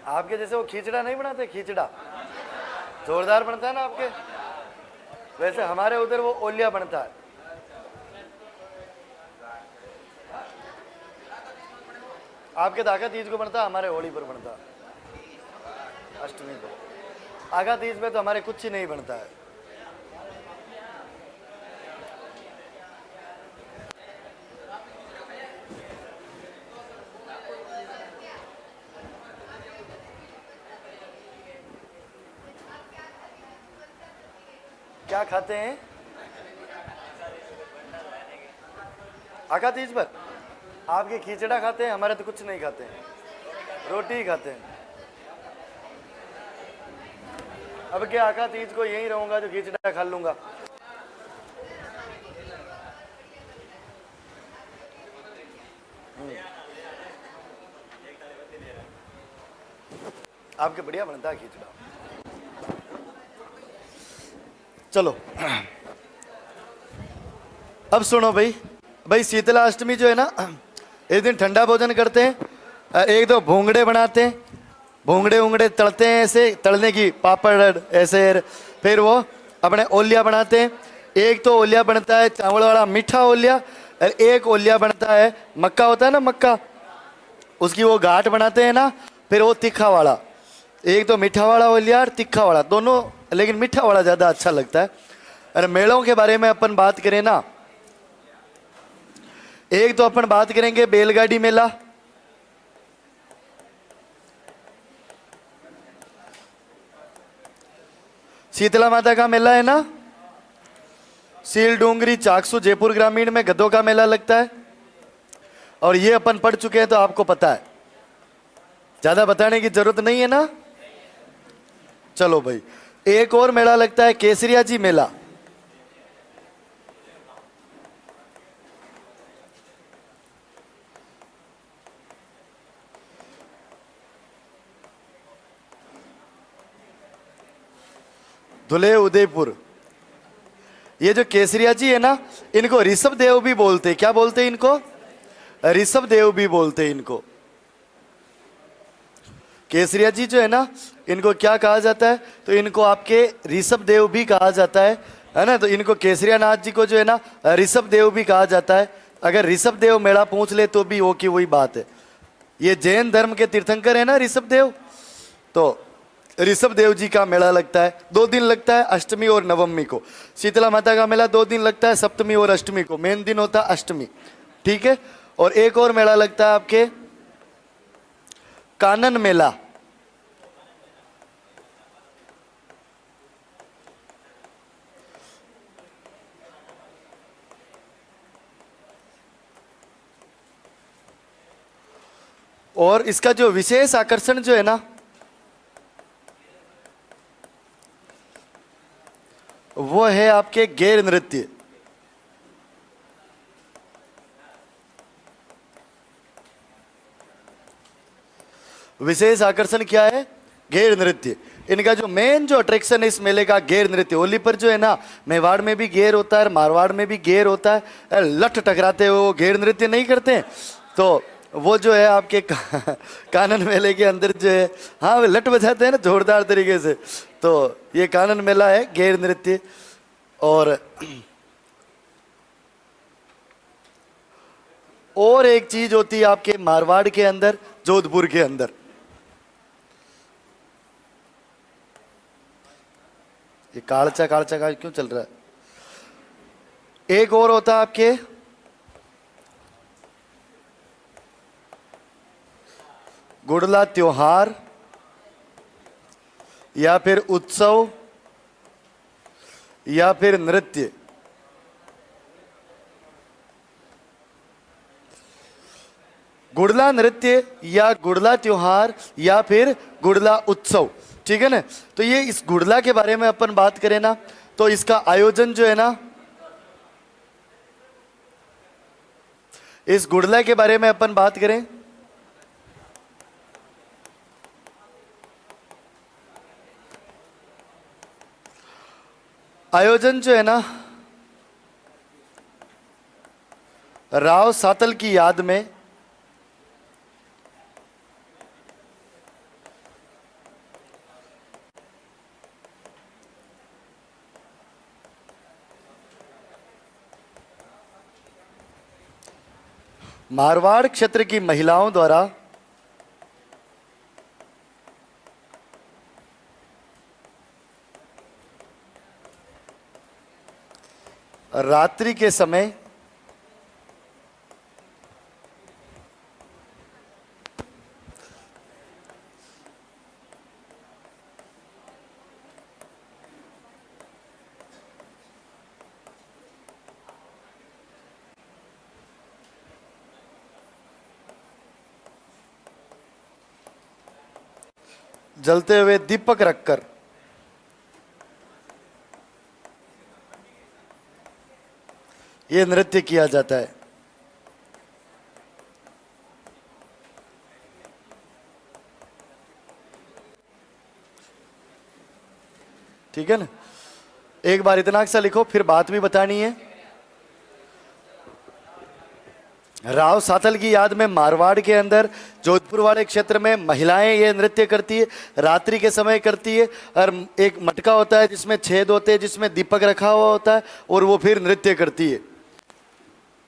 आपके जैसे वो खींचड़ा नहीं बनाते, खींचड़ा जोरदार बनता है ना आपके, वैसे हमारे उधर वो ओलिया बनता है। आपके दागा तीज को बनता है, हमारे होली पर बनता है, अष्टमी को। आगा तीज में तो हमारे कुछ ही नहीं बनता है। क्या खाते हैं? आका तीज पर आपके खिचड़ा खाते हैं, हमारे तो कुछ नहीं खाते हैं, रोटी ही खाते हैं। अब क्या आका तीज को यहीं रहूंगा जो खिचड़ा खा लूंगा। आपके बढ़िया बनता है खिचड़ा। चलो अब सुनो भाई, भाई शीतला अष्टमी जो है ना, इस दिन ठंडा भोजन करते हैं, एक दो भोंगड़े बनाते हैं, भोंगड़े उंगड़े तलते हैं, ऐसे तलने की पापड़ ऐसे, फिर वो अपने ओलिया बनाते हैं। एक तो ओलिया बनता है चावल वाला मीठा ओलिया, और एक ओलिया बनता है मक्का होता है ना, मक्का, उसकी वो गांठ बनाते हैं ना, फिर वो तीखा वाला। एक तो मीठा वाला ओलिया और तीखा वाला दोनों, लेकिन मीठा वाला ज़्यादा अच्छा लगता है। और मेलों के बारे में अपन बात करें ना, एक तो अपन बात करेंगे बैलगाड़ी मेला, शीतला माता का मेला है ना, सील डूंगरी चाकसू जयपुर ग्रामीण में गधों का मेला लगता है, और ये अपन पढ़ चुके हैं तो आपको पता है, ज्यादा बताने की जरूरत नहीं है ना। चलो भाई, एक और मेला लगता है केसरिया जी मेला, धुले उदयपुर। ये जो केसरिया जी है ना, इनको ऋषभ देव भी बोलते हैं। क्या बोलते हैं इनको? ऋषभ देव भी बोलते हैं इनको। केसरिया जी जो है ना, इनको क्या कहा जाता है? तो इनको आपके ऋषभ देव भी कहा जाता है ना। तो इनको केसरिया नाथ जी को जो है ना ऋषभ देव भी कहा जाता है। अगर ऋषभ देव मेला पूछ ले तो भी वो की वही बात है। ये जैन धर्म के तीर्थंकर है ना ऋषभ देव, तो ऋषभ देव जी का मेला लगता है, 2 दिन लगता है, अष्टमी और नवमी को। शीतला माता का मेला 2 दिन लगता है, सप्तमी और अष्टमी को। मेन दिन होता है अष्टमी, ठीक है। और एक और मेला लगता है आपके कानन मेला, और इसका जो विशेष आकर्षण जो है ना, वो है आपके गैर नृत्य। विशेष आकर्षण क्या है? गैर नृत्य। इनका जो मेन जो अट्रैक्शन है इस मेले का, गैर नृत्य। होली पर जो है ना, मेवाड़ में भी गैर होता है, मारवाड़ में भी गैर होता है, लठ टकराते हुए वो गैर नृत्य नहीं करते हैं। तो वो जो है आपके कानन मेले के अंदर जो है, हाँ वे लठ बजाते हैं ना जोरदार तरीके से। तो ये कानन मेला है गैर नृत्य। और एक चीज होती है आपके मारवाड़ के अंदर, जोधपुर के अंदर, ये कालचा कालचा का क्यों चल रहा है? एक और होता है आपके गुड़ला त्योहार या फिर उत्सव या फिर नृत्य। गुड़ला नृत्य या गुड़ला त्योहार या फिर गुड़ला उत्सव, ठीक है ना। तो ये इस गुड़ला के बारे में अपन बात करें ना, तो इसका आयोजन जो है ना, इस गुड़ला के बारे में अपन बात करें, आयोजन जो है ना राव सातल की याद में मारवाड़ क्षेत्र की महिलाओं द्वारा रात्रि के समय जलते हुए दीपक रखकर यह नृत्य किया जाता है। ठीक है ना? एक बार इतना सा लिखो, फिर बात भी बतानी है। राव सातल की याद में मारवाड़ के अंदर जोधपुर वाले क्षेत्र में महिलाएं ये नृत्य करती है, रात्रि के समय करती है। और एक मटका होता है जिसमें छेद होते हैं, जिसमें दीपक रखा हुआ होता है, और वो फिर नृत्य करती है।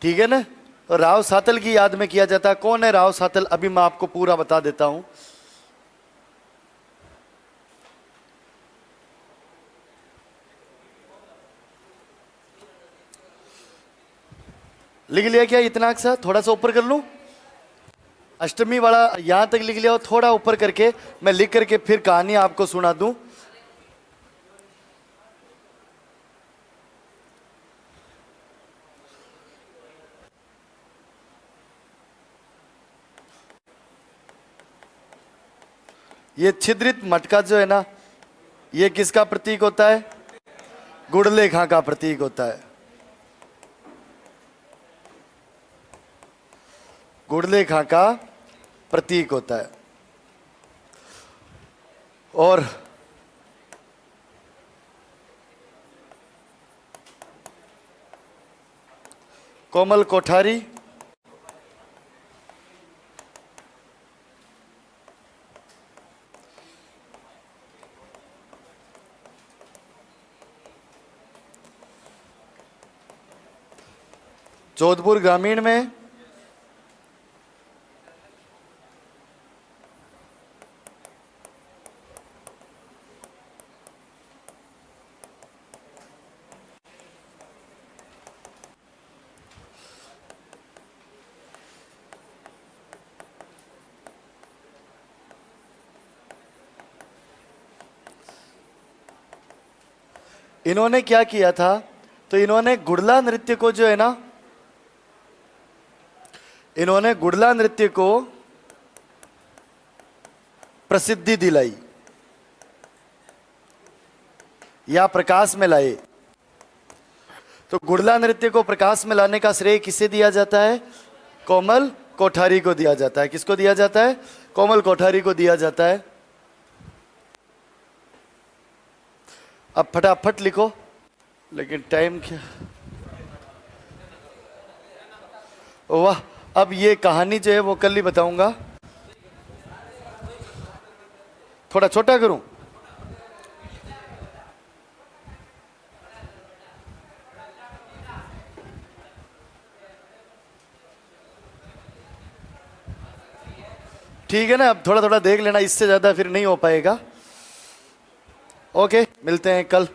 ठीक है ना? तो राव सातल की याद में किया जाता है। कौन है राव सातल? अभी मैं आपको पूरा बता देता हूं। लिख लिया क्या इतना सा? थोड़ा सा ऊपर कर लूं? अष्टमी वाला यहां तक लिख लिया हो, थोड़ा ऊपर करके मैं लिख करके फिर कहानी आपको सुना दूं। ये छिद्रित मटका जो है ना, ये किसका प्रतीक होता है? गुड़लेखा का प्रतीक होता है। गुड़लेखा का प्रतीक होता है। और कोमल कोठारी जोधपुर ग्रामीण में इन्होंने क्या किया था? तो इन्होंने गुड़ला नृत्य को जो है ना, इन्होंने गुड़ला नृत्य को प्रसिद्धि दिलाई या प्रकाश में लाए। तो गुड़ला नृत्य को प्रकाश में लाने का श्रेय किसे दिया जाता है? कोमल कोठारी को दिया जाता है। किसको दिया जाता है? कोमल कोठारी को दिया जाता है। अब फटाफट लिखो, लेकिन टाइम क्या? वाह! अब ये कहानी जो है वो कल ही बताऊंगा। थोड़ा छोटा करूं? ठीक है ना? अब थोड़ा थोड़ा देख लेना, इससे ज्यादा फिर नहीं हो पाएगा। ओके, मिलते हैं कल।